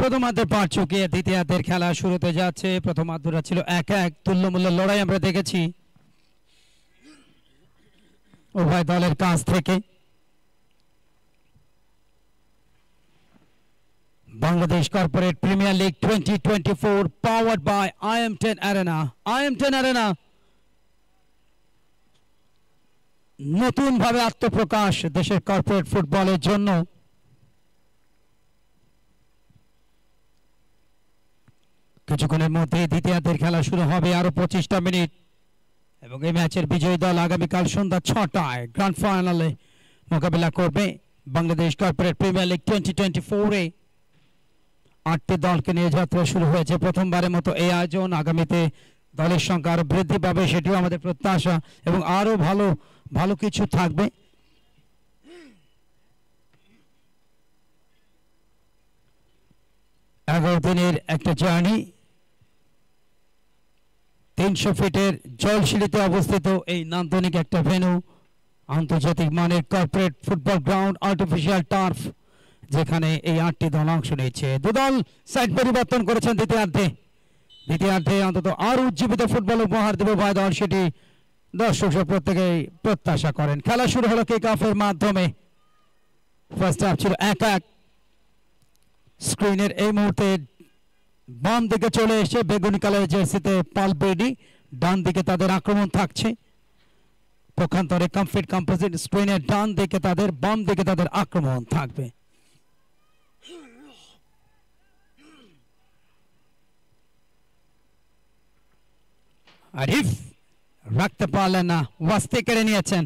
প্রথমার্ধের পার চুকিয়ে দ্বিতীয়ার্ধের খেলা শুরুতে যাচ্ছে। প্রথমার্ধটা ছিল 1-1 তুল্যমূল্য লড়াই আমরা দেখেছি উভয় দলের কাছ থেকে। Bangladesh corporate premier league 2024 powered by IM10 arena. IM10 arena নতুন ভাবে আত্মপ্রকাশ দেশের কর্পোরেট ফুটবলের জন্য। কিছুক্ষণের মধ্যে দ্বিতীয়ার্ধের খেলা শুরু হবে, আরো 25টা মিনিট, এবং এই ম্যাচের বিজয়ী দল আগামীকাল সন্ধ্যা 6টায় গ্র্যান্ড ফাইনালে মোকাবেলা করবে বাংলাদেশ কর্পোরেট প্রিমিয়ার লিগ 2024-এ। 8টি দলকে নিয়ে যাত্রা শুরু হয়েছে প্রথমবারের মতো এই আয়োজন। আগামীতে দলের সংখ্যা আরো বৃদ্ধি পাবে, সেটিও আমাদের প্রত্যাশা, এবং আরো ভালো ভালো কিছু থাকবে। এগারো দিনের একটা জার্নি, 300 ফিটের জলসিঁড়িতে অবস্থিত এই নান্দনিক একটা ভেন্যু, আন্তর্জাতিক মানের corporate football ground, artificial turf, যেখানে এই 8টি দল অংশ নিয়েছে। দুদল সাইড পরিবর্তন করেছেন দ্বিতীয়ার্ধে অন্তত আরো উজ্জীবিত ফুটবল উপহার দেবে উভয় দল, সেটি দর্শক প্রত্যেকেই প্রত্যাশা করেন। খেলা শুরু হলো কিক অফের মাধ্যমে। ফার্স্ট হাফ ছিল 1-1। স্ক্রিনের এই মুহূর্তে বাম দিকে চলে এসে বেগুনি কালারের জার্সিতে পালবেডি, ডান দিকে তাদের আক্রমণ থাকছে। পক্ষান্তরে কমফিট কম্পোজিট স্ক্রিনের ডান দিকে তাদের, বাম দিকে তাদের আক্রমণ থাকবে। আরিফ রাখতে পারলেন না, ওয়াস্তে কেড়ে নিয়েছেন।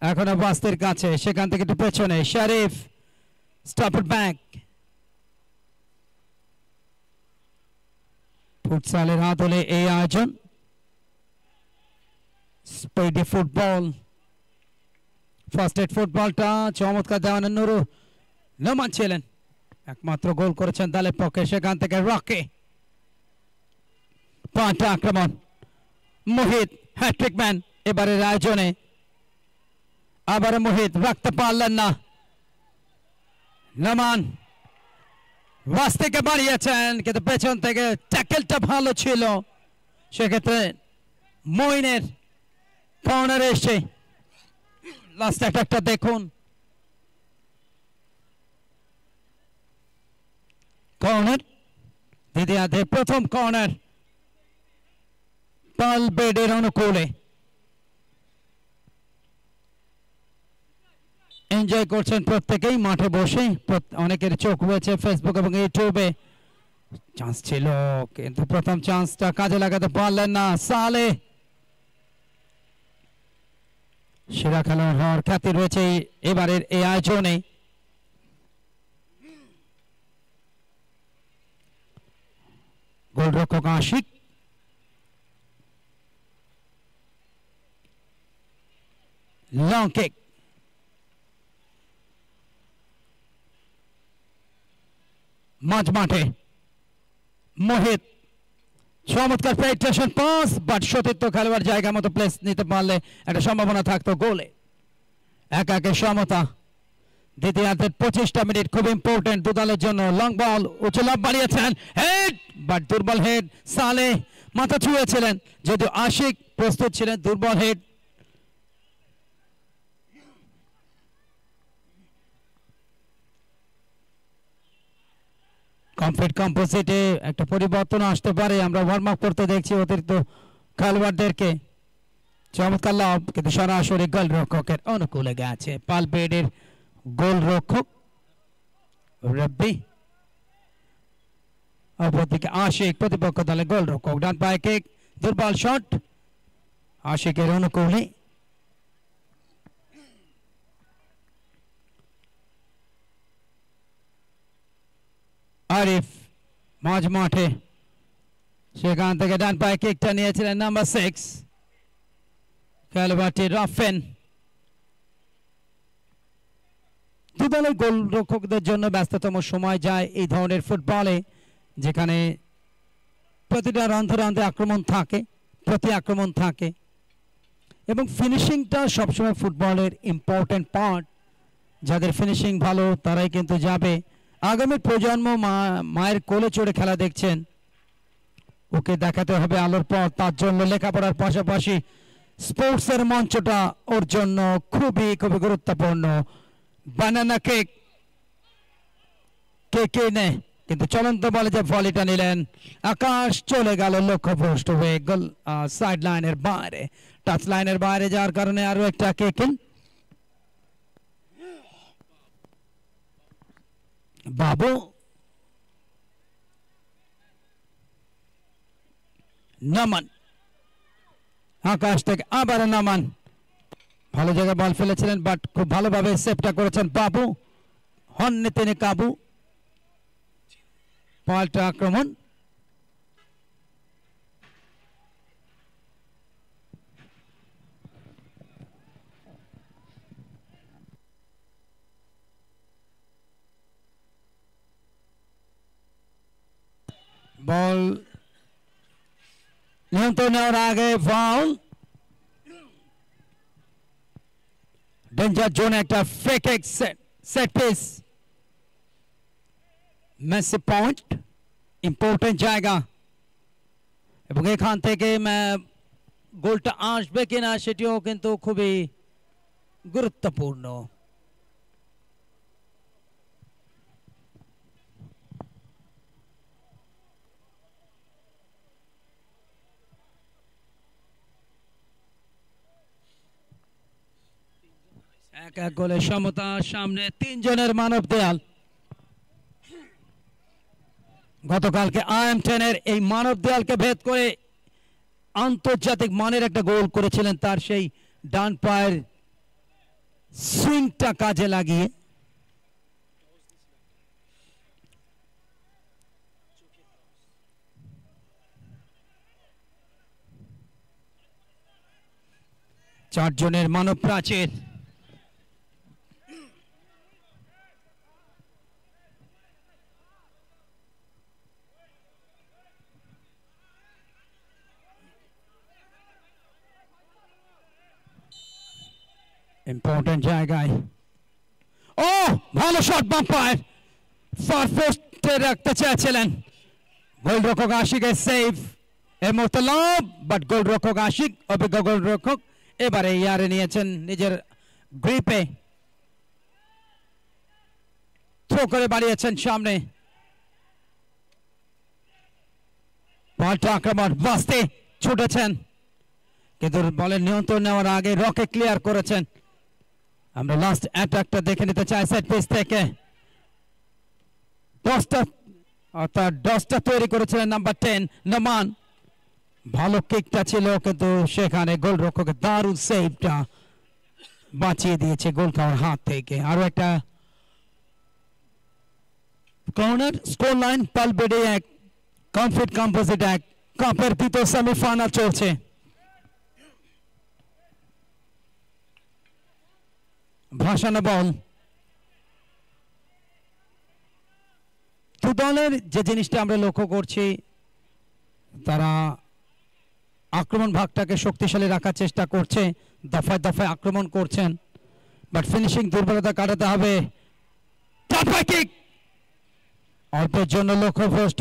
এখনো ওয়াস্তের কাছে, সেখান থেকে একটু পেছনে শরীফ, স্টপ ব্যাক। ফুটসালের আদলে এই আয়োজন, স্পিডি ফুটবল, ফার্স্ট এড ফুটবলটা চমৎকার দেওয়ান নুরু নোমান ছিলেন, একমাত্র গোল করেছেন দলের পক্ষে। সেখান থেকে রকে পাঁচটা আক্রমণ, মোহিত হ্যাট্রিক ম্যান এবারের আয়োজনে। আবার মোহিত রাখতে পারলেন না, নোমান ওয়াস্তেকে বাড়িয়েছেন, কিন্তু পেছন থেকে ট্যাকেলটা ভালো ছিল, সেক্ষেত্রে মইনের কর্নারে এসে লাস্ট অ্যাটাকটা দেখুন। কর্নার, দ্বিতীয়ার্ধে প্রথম কর্নার পালবেডের অনুকূলে। এনজয় করছেন প্রত্যেকেই মাঠে বসে, অনেকের চোখ রয়েছে ফেসবুক এবং ইউটিউবে। চান্স ছিল, কিন্তু প্রথম চান্সটা কাজে লাগাতে পারলেন না সালে। সেরা খেলোয়াড় হওয়ার খ্যাতি রয়েছে এবারের এই আয়োজনে। গোলরক্ষক আশিক, লং কিক, মাঝ মাঠে মোহিত, চমৎকার পেনিট্রেশন পাস, বাট সতীর্থ খেলোয়াড় জায়গা মতো প্লেস নিতে পারলে একটা সম্ভাবনা থাকতো গোলে। একে সমতা। দ্বিতীয়ার্ধের 25টা মিনিট খুব ইম্পর্টেন্ট দুদলের জন্য। লং বল, উঁচু লাফ বাড়িয়েছেন, হেড, বাট দুর্বল হেড। সালে মাথা ছুঁয়েছিলেন, যদিও আশিক প্রস্তুত ছিলেন, দুর্বল হেড। কমফিট কম্পোজিটে একটা পরিবর্তন আসতে পারে, আমরা ওয়ার্ম আপ করতে দেখছি অতিরিক্ত খেলোয়াড়দেরকে। চমৎকার লাভ, কিন্তু সরাসরি গোলরক্ষকের অনুকূলে গেছে। পালবেডের গোলরক্ষক রব্বি, অপরদিকে আশিক প্রতিপক্ষ দলের গোলরক্ষক। ডান পায়ে কিক, দুর্বল শট আশিকের অনুকূলে। আরিফ মাঝ মাঠে, সেখান থেকে ডান পায়ে কিকটা নিয়েছিলেন নাম্বার 6 খেলোয়াড়টি রাফেন। দুদলের গোলরক্ষকদের জন্য ব্যস্ততম সময় যায় এই ধরনের ফুটবলে, যেখানে প্রতিটা রন্ধ্রে আক্রমণ থাকে, প্রতি আক্রমণ থাকে, এবং ফিনিশিংটা সবসময় ফুটবলের ইম্পর্টেন্ট পার্ট। যাদের ফিনিশিং ভালো তারাই কিন্তু যাবে আগামী প্রজন্ম মায়ের কোলে চড়ে খেলা দেখছেন, ওকে দেখাতে হবে আলোর পথ। তার জন্য লেখাপড়ার পাশাপাশি স্পোর্টসের মঞ্চটা ওর জন্য খুবই খুবই গুরুত্বপূর্ণ। বানানা কেক কে নেয়, কিন্তু চলন্ত বলে যে ভলিটা নিলেন, আকাশ চলে গেল লক্ষ্যভ্রষ্ট হয়ে গোল সাইড লাইনের বাইরে, টাচ লাইনের বাইরে যাওয়ার কারণে আরো একটা কেকেন। বাবু নামান, আকাশ থেকে আবার নামান, ভালো জায়গায় বল ফেলেছিলেন, বাট খুব ভালোভাবে সেভটা করেছেন বাবু। হননে তিনি কাবু, পাল্টা আক্রমণ। বল নিয়ন্ত্রণ নেওয়ার আগে ফাউল। ডেঞ্জার জোনে একটা free kick, set piece, Messi point, important জায়গা, এবং এখান থেকে গোলটা আসবে কিনা সেটিও কিন্তু খুবই গুরুত্বপূর্ণ। এক এক গোলের সমতা, সামনে তিনজনের মানব দেয়াল। গতকালকে IM10 এর এই মানব দেয়ালকে ভেদ করে আন্তর্জাতিক মানের একটা গোল করেছিলেন, তার সেই ডান পায়ের সুইংটা কাজে লাগিয়ে। চারজনের মানব প্রাচীর, ইম্পর্টেন্ট জায়গায়। ও ভালো শট, বাম্পার ফার পোস্টে রাখতে চেয়েছিলেন, গোলরক্ষক আশিকের সেভ। এই মুহূর্তে লাভ, বাট গোলরক্ষক আশিক, অভিজ্ঞ গোলরক্ষক, এবারে ইয়ারে নিয়েছেন নিজের গ্রিপে, থ্রো করে বাড়িয়েছেন সামনে। বলটা আক্রমণ, বাস্তে ছুটেছেন, কিন্তু বলের নিয়ন্ত্রণ নেওয়ার আগে রকে ক্লিয়ার করেছেন। আমরা লাস্ট অ্যাটাকটা দেখে নিতে চাই সেট পিস থেকে। দশটা তৈরি করেছিলেন নাম্বার 10 নমান। ভালো কিকটা ছিল, কিন্তু সেখানে গোলরক্ষকের দারুণ সেভটা বাঁচিয়ে দিয়েছে গোল খাওয়ার হাত থেকে। আরো একটা কর্নার। স্কোর লাইন পালবেডে 1, কমফিট কম্পোজিট 1। কাপের তৃতীয় সেমিফাইনাল চলছে। ভাসানো বল। দু দলের যে জিনিসটা আমরা লক্ষ্য করছি, তারা আক্রমণ ভাগটাকে শক্তিশালী রাখার চেষ্টা করছে, দফায় দফায় আক্রমণ করছেন, বাট ফিনিশিং দুর্বলতা কাটাতে হবে। অল্পের জন্য লক্ষ্যভ্রষ্ট,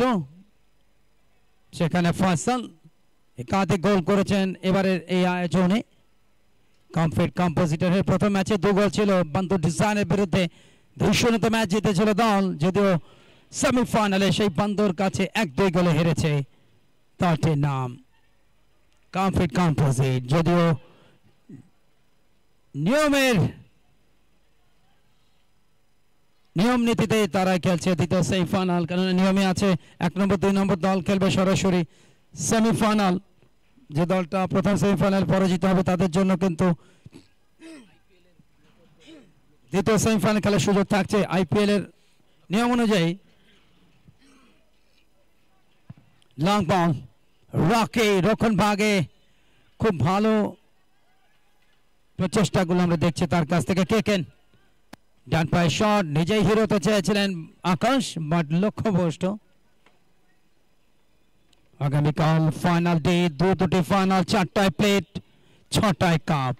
সেখানে ফয়সাল একাধিক গোল করেছেন এবারের এই আয়োজনে। কমফিট কম্পোজিটরের প্রথম ম্যাচে 2 গোল ছিল বান্দর ডিজাইনের বিরুদ্ধে, 2-0 ম্যাচ জিতেছিল দল, যদিও সেমিফাইনালে সেই বান্দর কাছে 1-2 গোলে হেরেছে। তার নাম কমফিট কম্পোজিট, যদিও নিয়ম নীতিতে তারা খেলছে দ্বিতীয় সেমিফাইনাল, কারণ নিয়মে আছে 1 নম্বর 2 নম্বর দল খেলবে সরাসরি সেমিফাইনাল। যে দলটা প্রথম সেমিফাইনাল পরাজিত হবে তাদের জন্য কিন্তু দ্বিতীয় সেমিফাইনাল খেলার সুযোগ থাকছে IPL এর নিয়ম অনুযায়ী। লং বল, রকি রক্ষণ ভাগে খুব ভালো প্রচেষ্টাগুলো আমরা দেখছি তার কাছ থেকে। কেকেন ডান পায়ে শট, নিজেই হিরোতে চেয়েছিলেন আকাশ, বাট লক্ষ্যভ্রষ্ট। আগামীকাল ফাইনাল ডে, দুটি ফাইনাল, 4টায় প্লেট, 6টায় কাপ।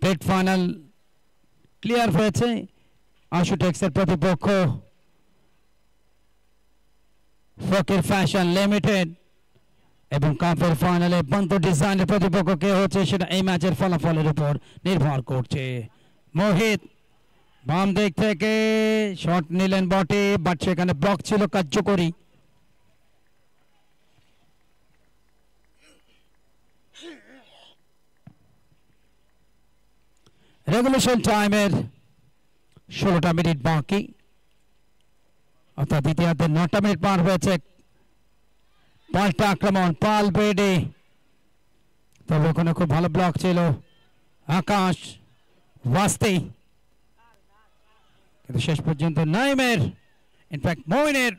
প্লেট ফাইনাল ক্লিয়ার হয়েছে, আশুটেক্সের প্রতিপক্ষ ফকির ফ্যাশন লিমিটেড এবং কাপের ফাইনালে বন্ধ ডিজাইনের প্রতিপক্ষ কে হচ্ছে সেটা এই ম্যাচের ফলাফলের উপর নির্ভর করছে। মোহিত বাম দিক থেকে শট নিলেন বটে, বাট সেখানে ব্লক ছিল কার্যকরী। রেগুলেশন টাইমের 16টা মিনিট বাকি, অর্থাৎ দ্বিতীয়ার্ধে 9টা মিনিট পার হয়েছে। পাল্টা আক্রমণ পাল বেডে, তবে ওখানে খুব ভালো ব্লক ছিল আকাশ ওয়াস্তে, কিন্তু শেষ পর্যন্ত নাইমের ইনফ্যাক্ট মইনের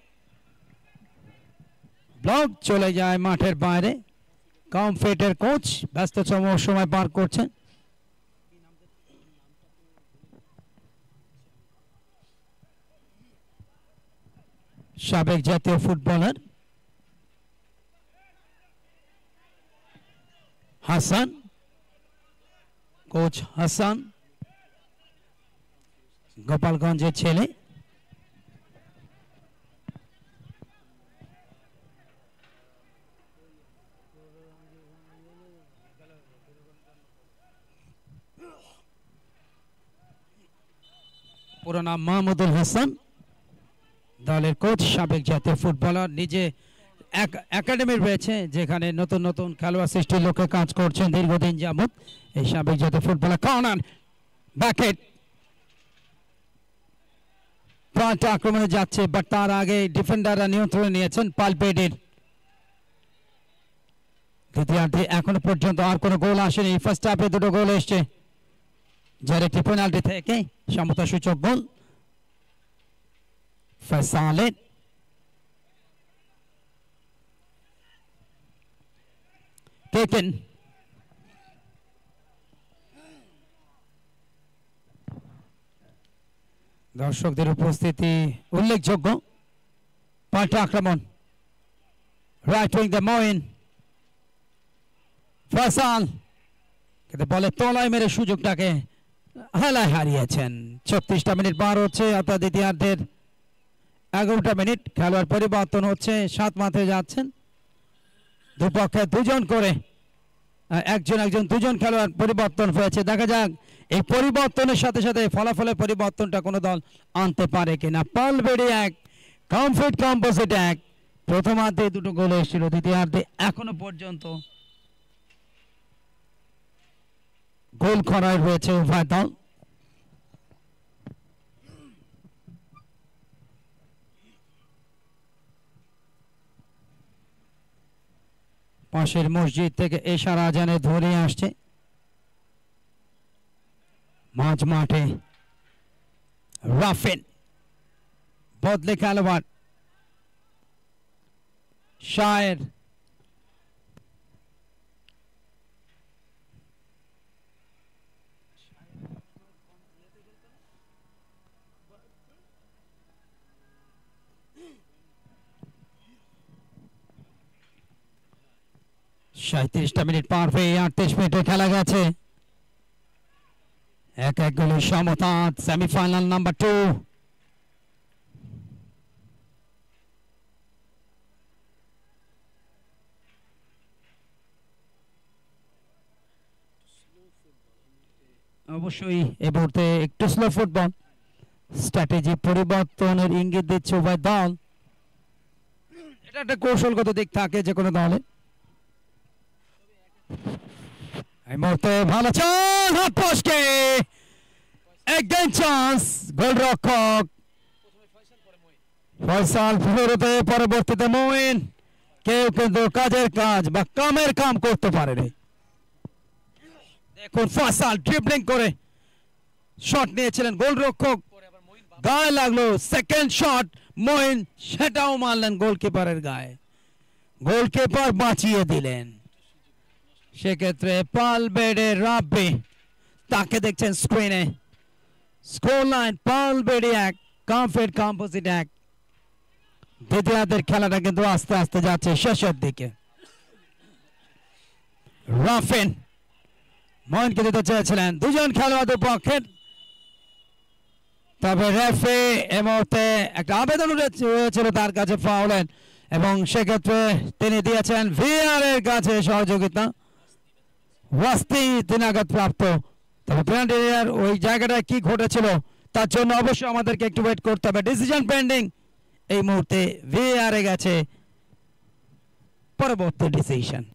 ব্লক চলে যায় মাঠের বাইরে। কমফিটের কোচ ব্যস্ততম সময় পার করছেন। সাবেক জাতীয় ফুটবলার হাসান, কোচ হাসান গোপালগঞ্জের ছেলে। পুরো নাম মাহমুদুল হাসান, দলের কোচ, সাবেক জাতীয় ফুটবলার, নিজে একাডেমি রয়েছে যেখানে নতুন নতুন খেলোয়াড় সৃষ্টির লক্ষ্যে কাজ করছেন দীর্ঘদিন যাবত এই সাবেক জাতীয় ফুটবলার। কর্নার ব্যাকেট পাল্টা আক্রমণে যাচ্ছে, বাট তার আগে ডিফেন্ডাররা নিয়ন্ত্রণে নিয়েছেন পালপেডের। দ্বিতীয়ার্ধে এখনো পর্যন্ত আর কোনো গোল আসেনি। ফার্স্ট হাফে দুটো গোল এসছে, যার একটি পেনাল্টি থেকে সমতা সূচক গোল ফয়সালের। টেকেন দর্শকদের উপস্থিতি উল্লেখযোগ্য। পাল্টা আক্রমণ right wing the Moin, Faisal কিন্তু বলে তলায় মেরে সুযোগটাকে হেলায় হারিয়েছেন। 36টা মিনিট পার হচ্ছে, অর্থাৎ দ্বিতীয়ার্ধের 11টা মিনিট। খেলোয়াড় পরিবর্তন হচ্ছে, 7 মাঠে যাচ্ছেন দুপক্ষে দুজন করে, একজন দুজন খেলোয়াড় পরিবর্তন হয়েছে। দেখা যাক এই পরিবর্তনের সাথে সাথে ফলাফলের পরিবর্তনটা কোনো দল আনতে পারে কিনা। পালবেড়ি 1, কমফিট কম্পোজিট 1। প্রথমার্ধে দুটো গোল এসেছিল, দ্বিতীয়ার্ধে এখনো পর্যন্ত গোল খরায় রয়েছে উভয় দল। পাশের মসজিদ থেকে এশারা আজানে ধরে আসছে। মাঝ মাঠে রাফিন বদলে খেলোয়াড় শায়ের, সাঁত্রিশটা মিনিট পার হয়ে 38 মিনিটে খেলা গেছে। 1-1 গোলের সমতা। Semifinal number 2। অবশ্যই এই মুহূর্তে একটু স্লো ফুটবল, স্ট্র্যাটেজি পরিবর্তনের ইঙ্গিত দিচ্ছে উভয় দল। এটা একটা কৌশলগত দিক থাকে যে কোনো দলে। এই মুহূর্তে ভালো চান্স, হাত পোস্টে একদম চান্স, গোলরক্ষক ফয়সাল ফেরতে, পরবর্তীতে মইন। কেউ কিন্তু কাজের কাজ বা কামের কাম করতে পারেনি। দেখুন ফয়সাল ড্রিবলিং করে শট নিয়েছিলেন, গোলরক্ষক গায়ে লাগলো, সেকেন্ড শট মইন সেটাও মারলেন গোলকিপারের গায়ে, গোলকিপার বাঁচিয়ে দিলেন। সেক্ষেত্রে পালবেড়ে রাব্বি, তাকে দেখছেন স্ক্রিনে। স্কোর লাইন পালবেড়ে 1, কমফিট কম্পোজিট 1। দ্বিতীয়ার্ধের খেলাটা কিন্তু আস্তে আস্তে যাচ্ছে শেষের দিকে। রাফিন মইনকে দিতে চেয়েছিলেন, দুজন খেলোয়াড় পক্ষের, তবে রেফারি এই মুহূর্তে একটা আবেদন হয়েছিল তার কাছে ফাউলের, এবং সেক্ষেত্রে তিনি দিয়েছেন ভিআর এর কাছে সহযোগিতা। ওয়াস্তি তিনি আঘাতপ্রাপ্ত, তবে পেনাল্টি এরিয়ার ওই জায়গাটায় কি ঘটেছিল তার জন্য অবশ্যই আমাদেরকে একটু ওয়েট করতে হবে। ডিসিশন পেন্ডিং এই মুহূর্তে, ভিআর এ গেছে পরবর্তী ডিসিশন।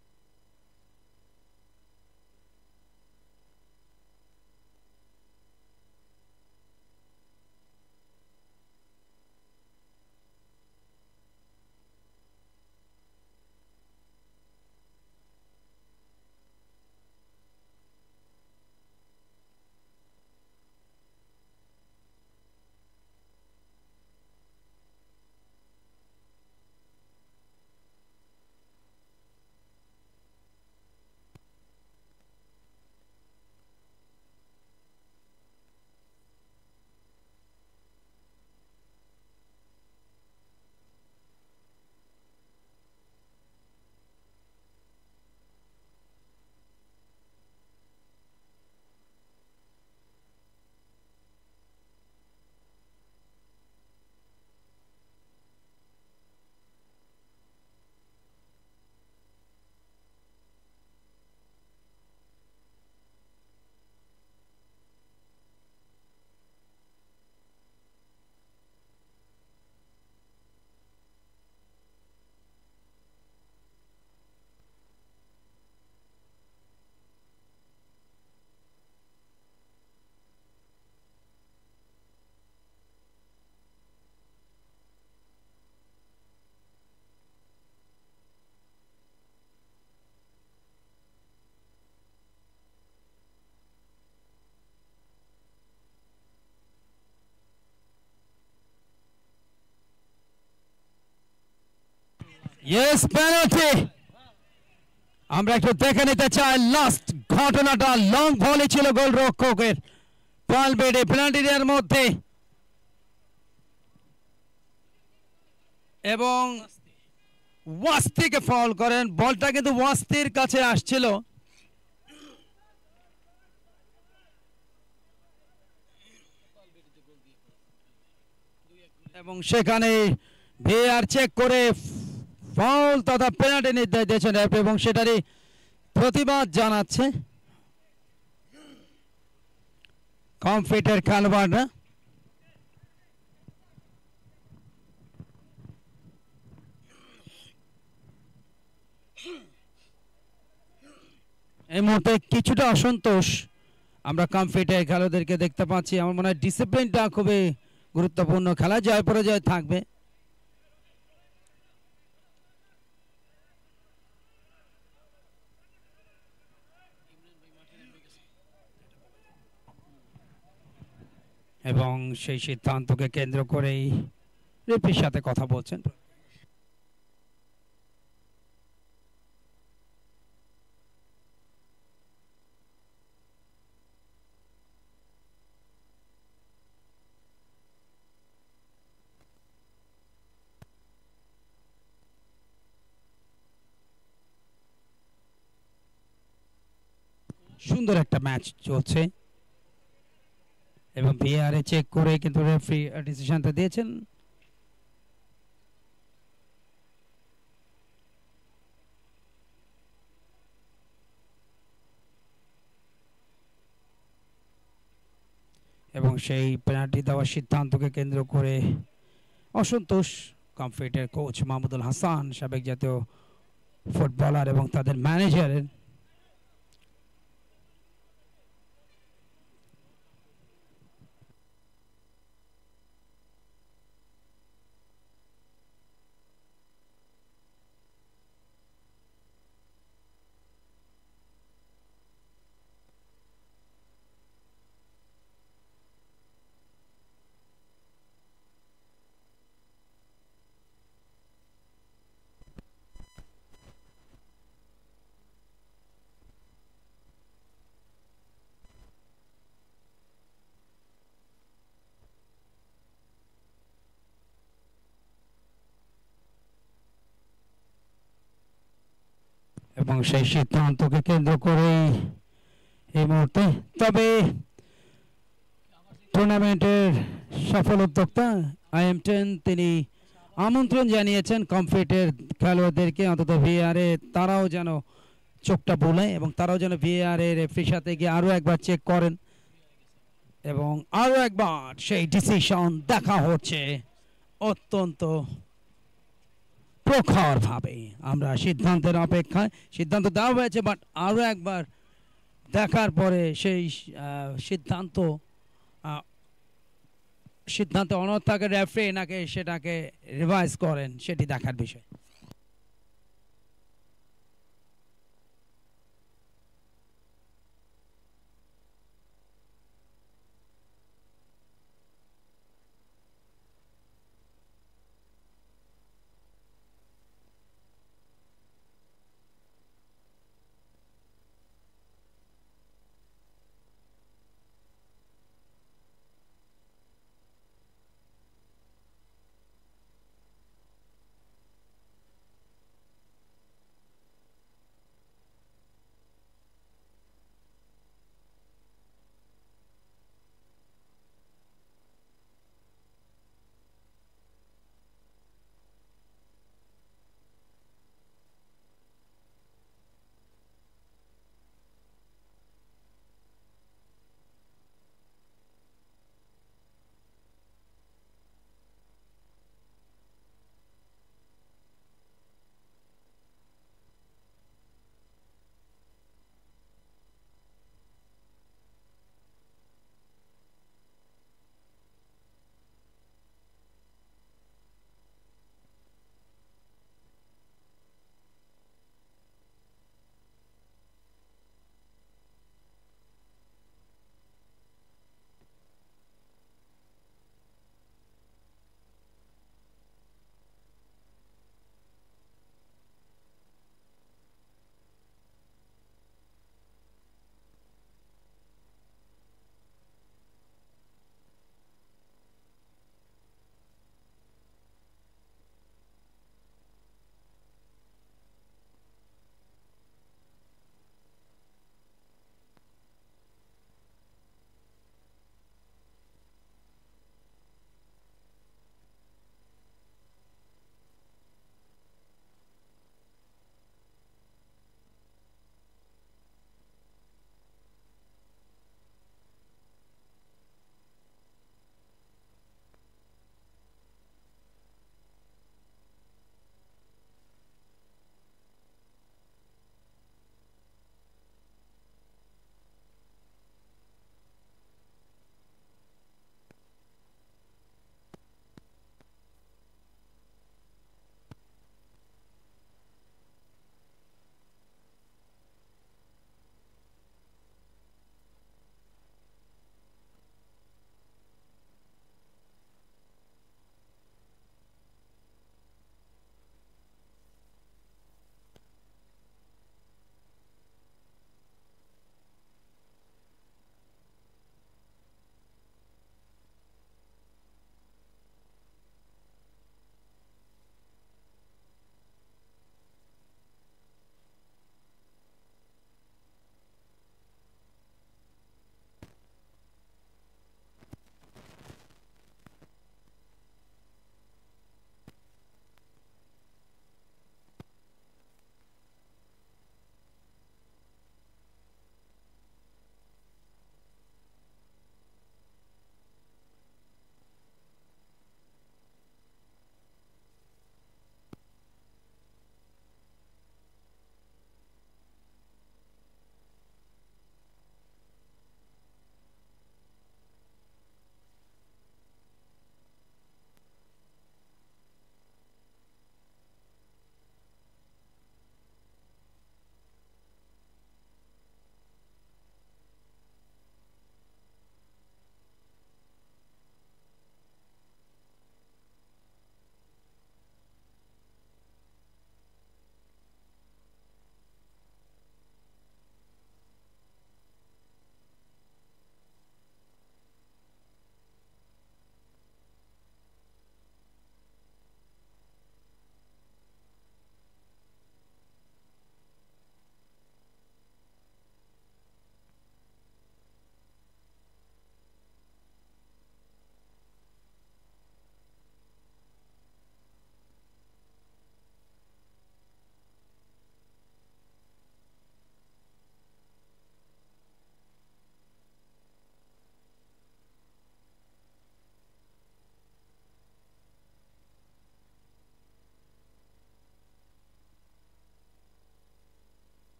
Yes, penalty. আমরা একটু দেখে নিতে চাই লাস্ট ঘটনাটা। লং ভলি ছিল গোলরক্ষকের পালবেডে পেনাল্টি এরিয়ার মধ্যে, এবং ওয়াস্তিকে ফাউল করেন। বলটা কিন্তু ওয়াস্তির কাছে আসছিল, এবং সেখানে ভিআর চেক করে ফাউল তথা পেনাল্টি নির্দেশ দিয়েছেন এবং সেটারই প্রতিবাদ জানাচ্ছে কমফিটের খেলোয়াড়রা। এই মুহূর্তে কিছুটা অসন্তোষ আমরা কমফিটের খেলোয়াড়দেরকে দেখতে পাচ্ছি। আমার মনে হয় ডিসিপ্লিনটা খুবই গুরুত্বপূর্ণ, খেলা জয় পরাজয় থাকবে। এবং সেই সিদ্ধান্তকে কেন্দ্র করেই রেফারির সাথে কথা বলছেন। সুন্দর একটা ম্যাচ চলছে এবং ভিআর চেক করে কিন্তু রেফারি ডিসিশনটা দিয়েছেন। এবং সেই পেনাল্টি দেওয়ার সিদ্ধান্তকে কেন্দ্র করে অসন্তোষ কমফিটের কোচ মাহমুদুল হাসান, সাবেক জাতীয় ফুটবলার এবং তাদের ম্যানেজারের। এবং সেই সিদ্ধান্তকে কেন্দ্র করেই এই মুহূর্তে, তবে টুর্নামেন্টের সফল উদ্যোক্তা IM10 তিনি আমন্ত্রণ জানিয়েছেন কমফিটের খেলোয়াড়দেরকে অন্তত ভিআরে তারাও যেন চোখটা বোলায় এবং তারাও যেন ভিআরে রেফারির সাথে গিয়ে আরও একবার চেক করেন এবং আরও একবার সেই ডিসিশন দেখা হচ্ছে অত্যন্ত প্রখরভাবে। আমরা সিদ্ধান্তের অপেক্ষায়, সিদ্ধান্ত দেওয়া হয়েছে বাট আরও একবার দেখার পরে সেই সিদ্ধান্ত সিদ্ধান্তে অনড় থাকে রেফারি নাকি সেটাকে রিভাইজ করেন সেটি দেখার বিষয়।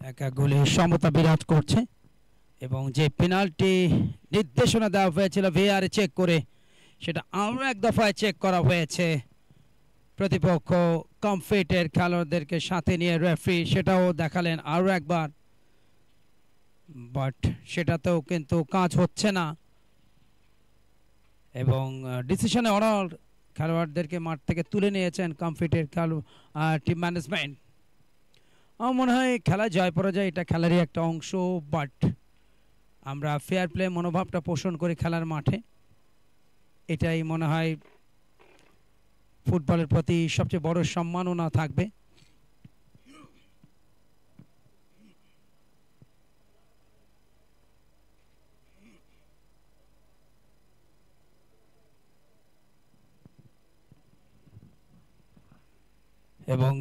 একা গোলে সমতা বিরাজ করছে এবং যে পেনাল্টি নির্দেশনা দেওয়া হয়েছিল ভিআর চেক করে সেটা আরও এক দফায় চেক করা হয়েছে প্রতিপক্ষ কমফিটের খেলোয়াড়দেরকে সাথে নিয়ে রেফারি সেটাও দেখালেন আরও একবার বাট সেটাতেও কিন্তু কাজ হচ্ছে না এবং ডিসিশনে অনার খেলোয়াড়দেরকে মাঠ থেকে তুলে নিয়েছেন কমফিটের টিম ম্যানেজমেন্ট। আমার মনে হয় খেলা জয় পরাজয় এটা খেলারই একটা অংশ বাট আমরা ফেয়ার প্লে মনোভাবটা পোষণ করি খেলার মাঠে এটাই মনে হয় ফুটবলের প্রতি সবচেয়ে বড় সম্মাননা থাকবে। এবং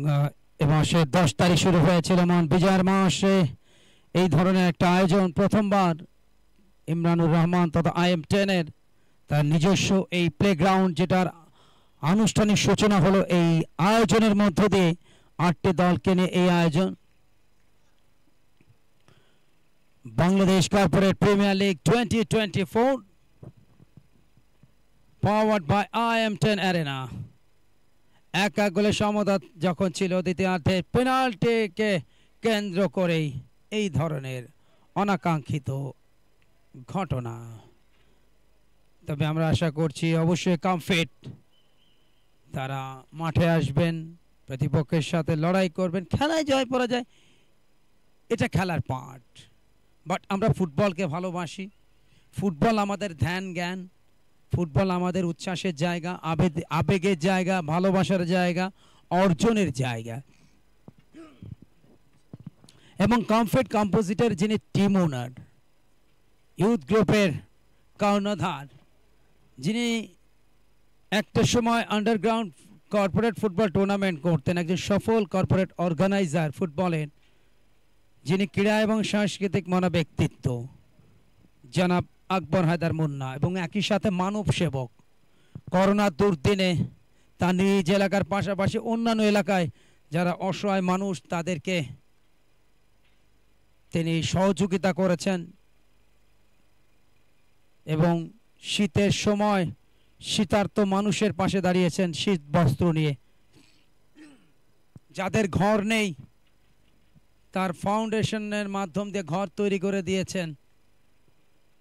এ মাসে 10 তারিখ শুরু হয়েছিল মহান বিজয়ের মাসে এই ধরনের একটা আয়োজন প্রথমবার ইমরানুর রহমান তথা IM10 এর তার নিজস্ব এই প্লেগ্রাউন্ড যেটার আনুষ্ঠানিক সূচনা হলো এই আয়োজনের মধ্য দিয়ে 8টি দলকে নিয়ে এই আয়োজন Bangladesh corporate premier league 2024 powered by IM10 arena. এক গোলে সমতা যখন ছিল দ্বিতীয়ার্ধে পেনাল্টিকে কেন্দ্র করেই এই ধরনের অনাকাঙ্ক্ষিত ঘটনা। তবে আমরা আশা করছি অবশ্যই কমফিট তারা মাঠে আসবেন প্রতিপক্ষের সাথে লড়াই করবেন খেলায় জয় পরাজয় এটা খেলার পার্ট বাট আমরা ফুটবলকে ভালোবাসি ফুটবল আমাদের ধ্যান জ্ঞান ফুটবল আমাদের উচ্ছ্বাসের জায়গা আবেগের জায়গা ভালোবাসার জায়গা অর্জনের জায়গা এবং কমফিট কম্পোজিটের যিনি টিম ওনার ইউথ গ্রুপের কর্ণধার যিনি একটা সময় আন্ডারগ্রাউন্ড কর্পোরেট ফুটবল টুর্নামেন্ট করতেন একজন সফল কর্পোরেট অর্গানাইজার ফুটবলের যিনি ক্রীড়া এবং সাংস্কৃতিক মনোব্যক্তিত্ব জনাব আকবর হায়দার মুন্না এবং একই সাথে মানব সেবক করোনার দুর্দিনে তার নিজ এলাকার পাশাপাশি অন্যান্য এলাকায় যারা অসহায় মানুষ তাদেরকে তিনি সহযোগিতা করেছেন এবং শীতের সময় শীতার্ত মানুষের পাশে দাঁড়িয়েছেন শীত বস্ত্র নিয়ে যাদের ঘর নেই তার ফাউন্ডেশনের মাধ্যম দিয়ে ঘর তৈরি করে দিয়েছেন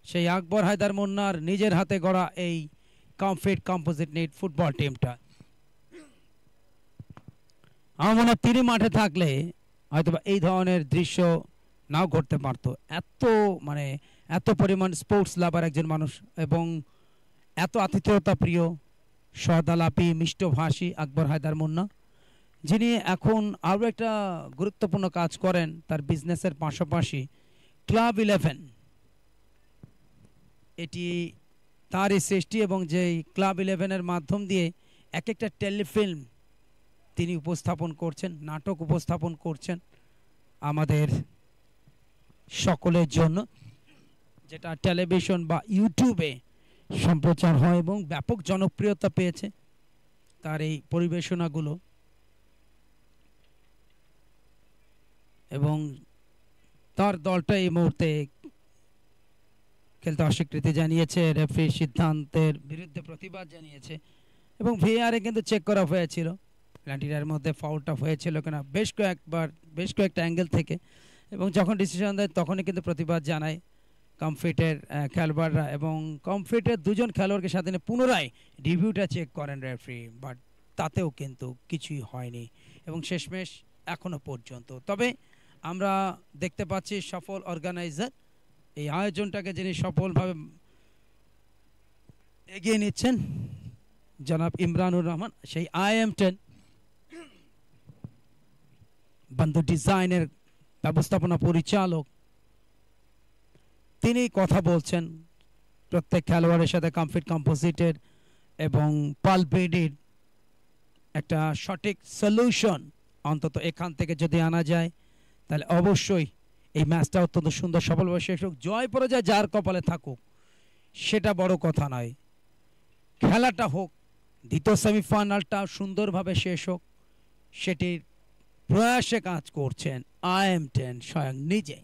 সেই আকবর হায়দার মুন্নার নিজের হাতে গড়া এই কমফিট কম্পোজিট নিট ফুটবল টিমটা আমার মনে হয় তিনি মাঠে থাকলে হয়তো এই ধরনের দৃশ্য নাও ঘটতে পারতো এত পরিমাণ স্পোর্টস লাভার একজন মানুষ এবং এত আতিথেয়তা প্রিয় সদালাপি মিষ্টভাষী আকবর হায়দার মুন্না যিনি এখন আরও একটা গুরুত্বপূর্ণ কাজ করেন তার বিজনেসের পাশাপাশি ক্লাব 11 এটি তারই সৃষ্টি এবং যেই ক্লাব 11-এর মাধ্যম দিয়ে এক একটা টেলিফিল্ম তিনি উপস্থাপন করছেন নাটক উপস্থাপন করছেন আমাদের সকলের জন্য যেটা টেলিভিশন বা ইউটিউবে সম্প্রচার হয় এবং ব্যাপক জনপ্রিয়তা পেয়েছে তার এই পরিবেশনাগুলো এবং তার দলটা এই মুহূর্তে খেলতে অস্বীকৃতি জানিয়েছে রেফারির সিদ্ধান্তের বিরুদ্ধে প্রতিবাদ জানিয়েছে এবং ভিআরে কিন্তু চেক করা হয়েছিল পেনাল্টির মধ্যে ফাউলটা হয়েছিল কিনা বেশ কয়েকটা অ্যাঙ্গেল থেকে এবং যখন ডিসিশন দেয় তখনই কিন্তু প্রতিবাদ জানায় কমফিটের খেলোয়াড়রা এবং কমফিটের দুজন খেলোয়াড়কে সাথে নিয়ে পুনরায় রিভিউটা চেক করেন রেফারি বাট তাতেও কিন্তু কিছুই হয়নি এবং শেষমেশ এখনো পর্যন্ত তবে আমরা দেখতে পাচ্ছি সফল অর্গানাইজার এই আয়োজনটাকে যিনি সফলভাবে এগিয়ে নিচ্ছেন জনাব ইমরানুর রহমান সেই IM10 বন্ধু ডিজাইনের ব্যবস্থাপনা পরিচালক তিনি কথা বলছেন প্রত্যেক খেলোয়াড়ের সাথে কমফিট কম্পোজিটের এবং পালবেডির একটা সঠিক সলিউশন অন্তত এখান থেকে যদি আনা যায় তাহলে অবশ্যই এই ম্যাচটা অত্যন্ত সুন্দর সফলভাবে শেষ হোক জয় পরাজয় যার কপালে থাকুক সেটা বড় কথা নয় খেলাটা হোক দ্বিতীয় সেমিফাইনালটা সুন্দরভাবে শেষ হোক সেটির প্রয়াসে কাজ করছেন IM10 স্বয়ং নিজে।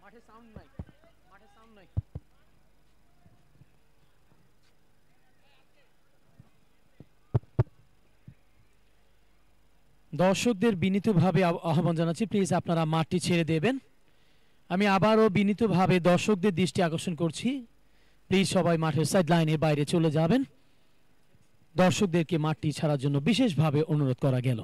মাঠে সাউন্ড নাই, মাঠে সাউন্ড নাই। দর্শকদের বিনীতভাবে আহ্বান জানাচ্ছি, প্লিজ আপনারা মাঠটি ছেড়ে দেবেন। আমি আবারও বিনীতভাবে দর্শকদের দৃষ্টি আকর্ষণ করছি, প্লিজ সবাই মাঠের সাইড লাইনের বাইরে চলে যাবেন। দর্শকদেরকে মাঠটি ছাড়ার জন্য বিশেষভাবে অনুরোধ করা গেল।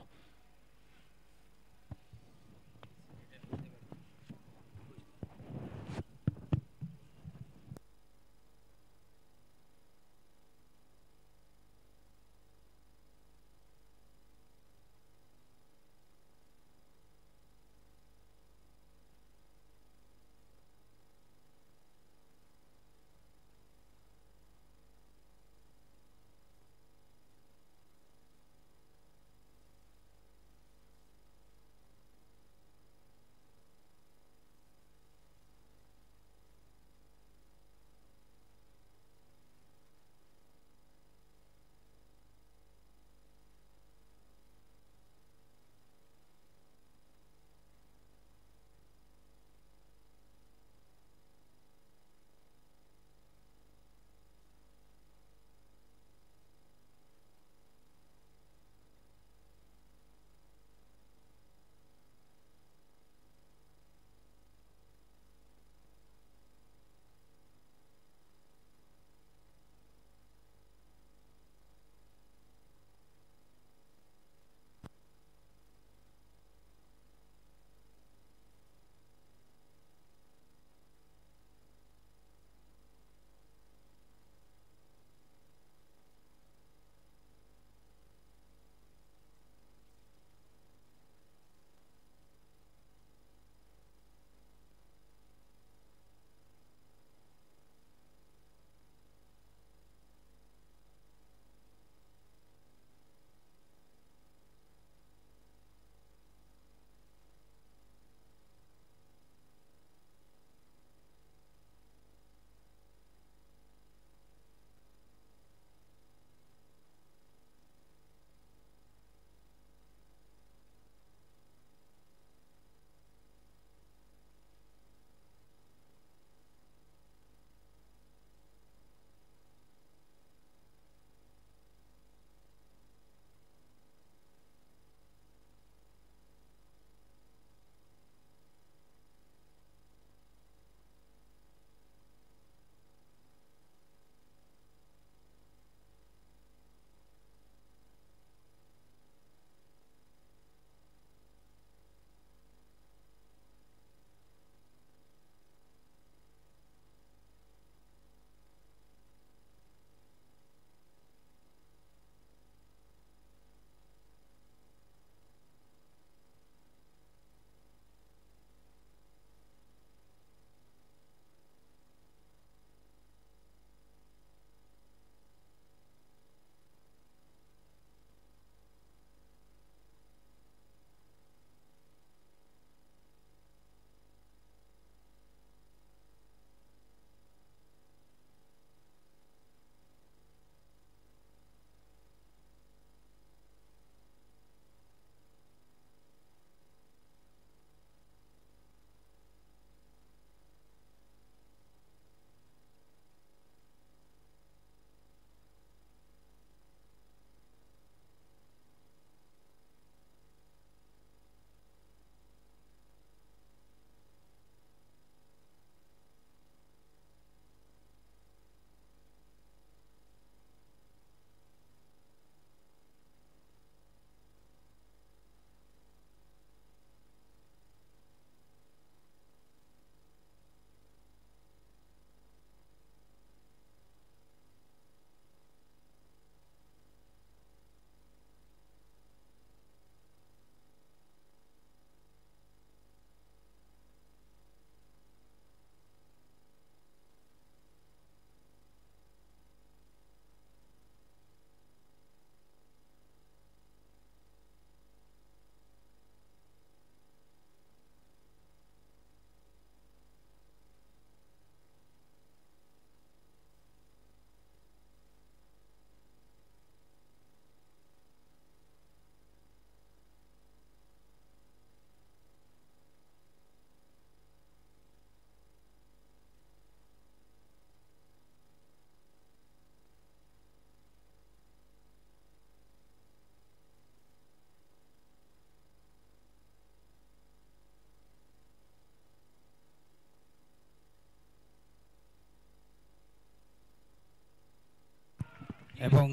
এবং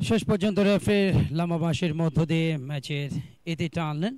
শেষ পর্যন্ত রেফারি লামাবাসের মধ্য দিয়ে ম্যাচের ইতি টানলেন।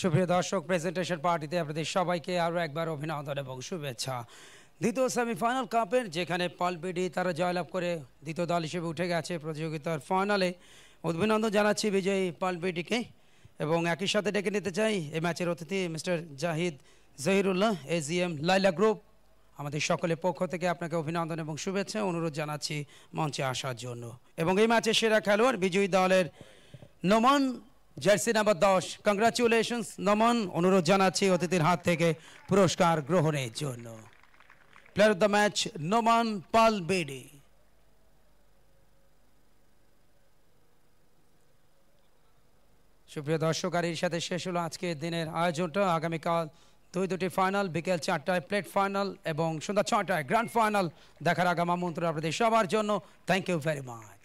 সুপ্রিয় দর্শক, প্রেজেন্টেশন পার্টিতে আপনাদের সবাইকে আরও একবার অভিনন্দন এবং শুভেচ্ছা। দ্বিতীয় সেমিফাইনাল কাপের যেখানে পালবিডি তারা জয়লাভ করে দ্বিতীয় দল হিসেবে উঠে গেছে প্রতিযোগিতার ফাইনালে। অভিনন্দন জানাচ্ছি বিজয়ী পালবিডিকে এবং একই সাথে ডেকে নিতে চাই এই ম্যাচের অতিথি মিস্টার জাহিদ জহিরুল্লাহ, এজিএম লাইলা গ্রুপ। আমাদের সকলের পক্ষ থেকে আপনাকে অভিনন্দন এবং শুভেচ্ছা অনুরোধ জানাচ্ছি মঞ্চে আসার জন্য। এবং এই ম্যাচের সেরা খেলোয়াড় বিজয়ী দলের Noman, jersey number 10। Congratulations Noman, অনুরোধ জানাচ্ছি অতিথির হাত থেকে পুরস্কার গ্রহণের জন্য। Player of the match Noman পালবিডি। সুপ্রিয় দর্শক, আর এর সাথে শেষ হলো আজকের দিনের আয়োজনটা। আগামীকাল দুটি ফাইনাল, বিকেল 4টায় প্লেট ফাইনাল এবং সন্ধ্যা 6টায় গ্র্যান্ড ফাইনাল দেখার আগাম আমন্ত্রণ আপনাদের সবার জন্য। Thank you very much.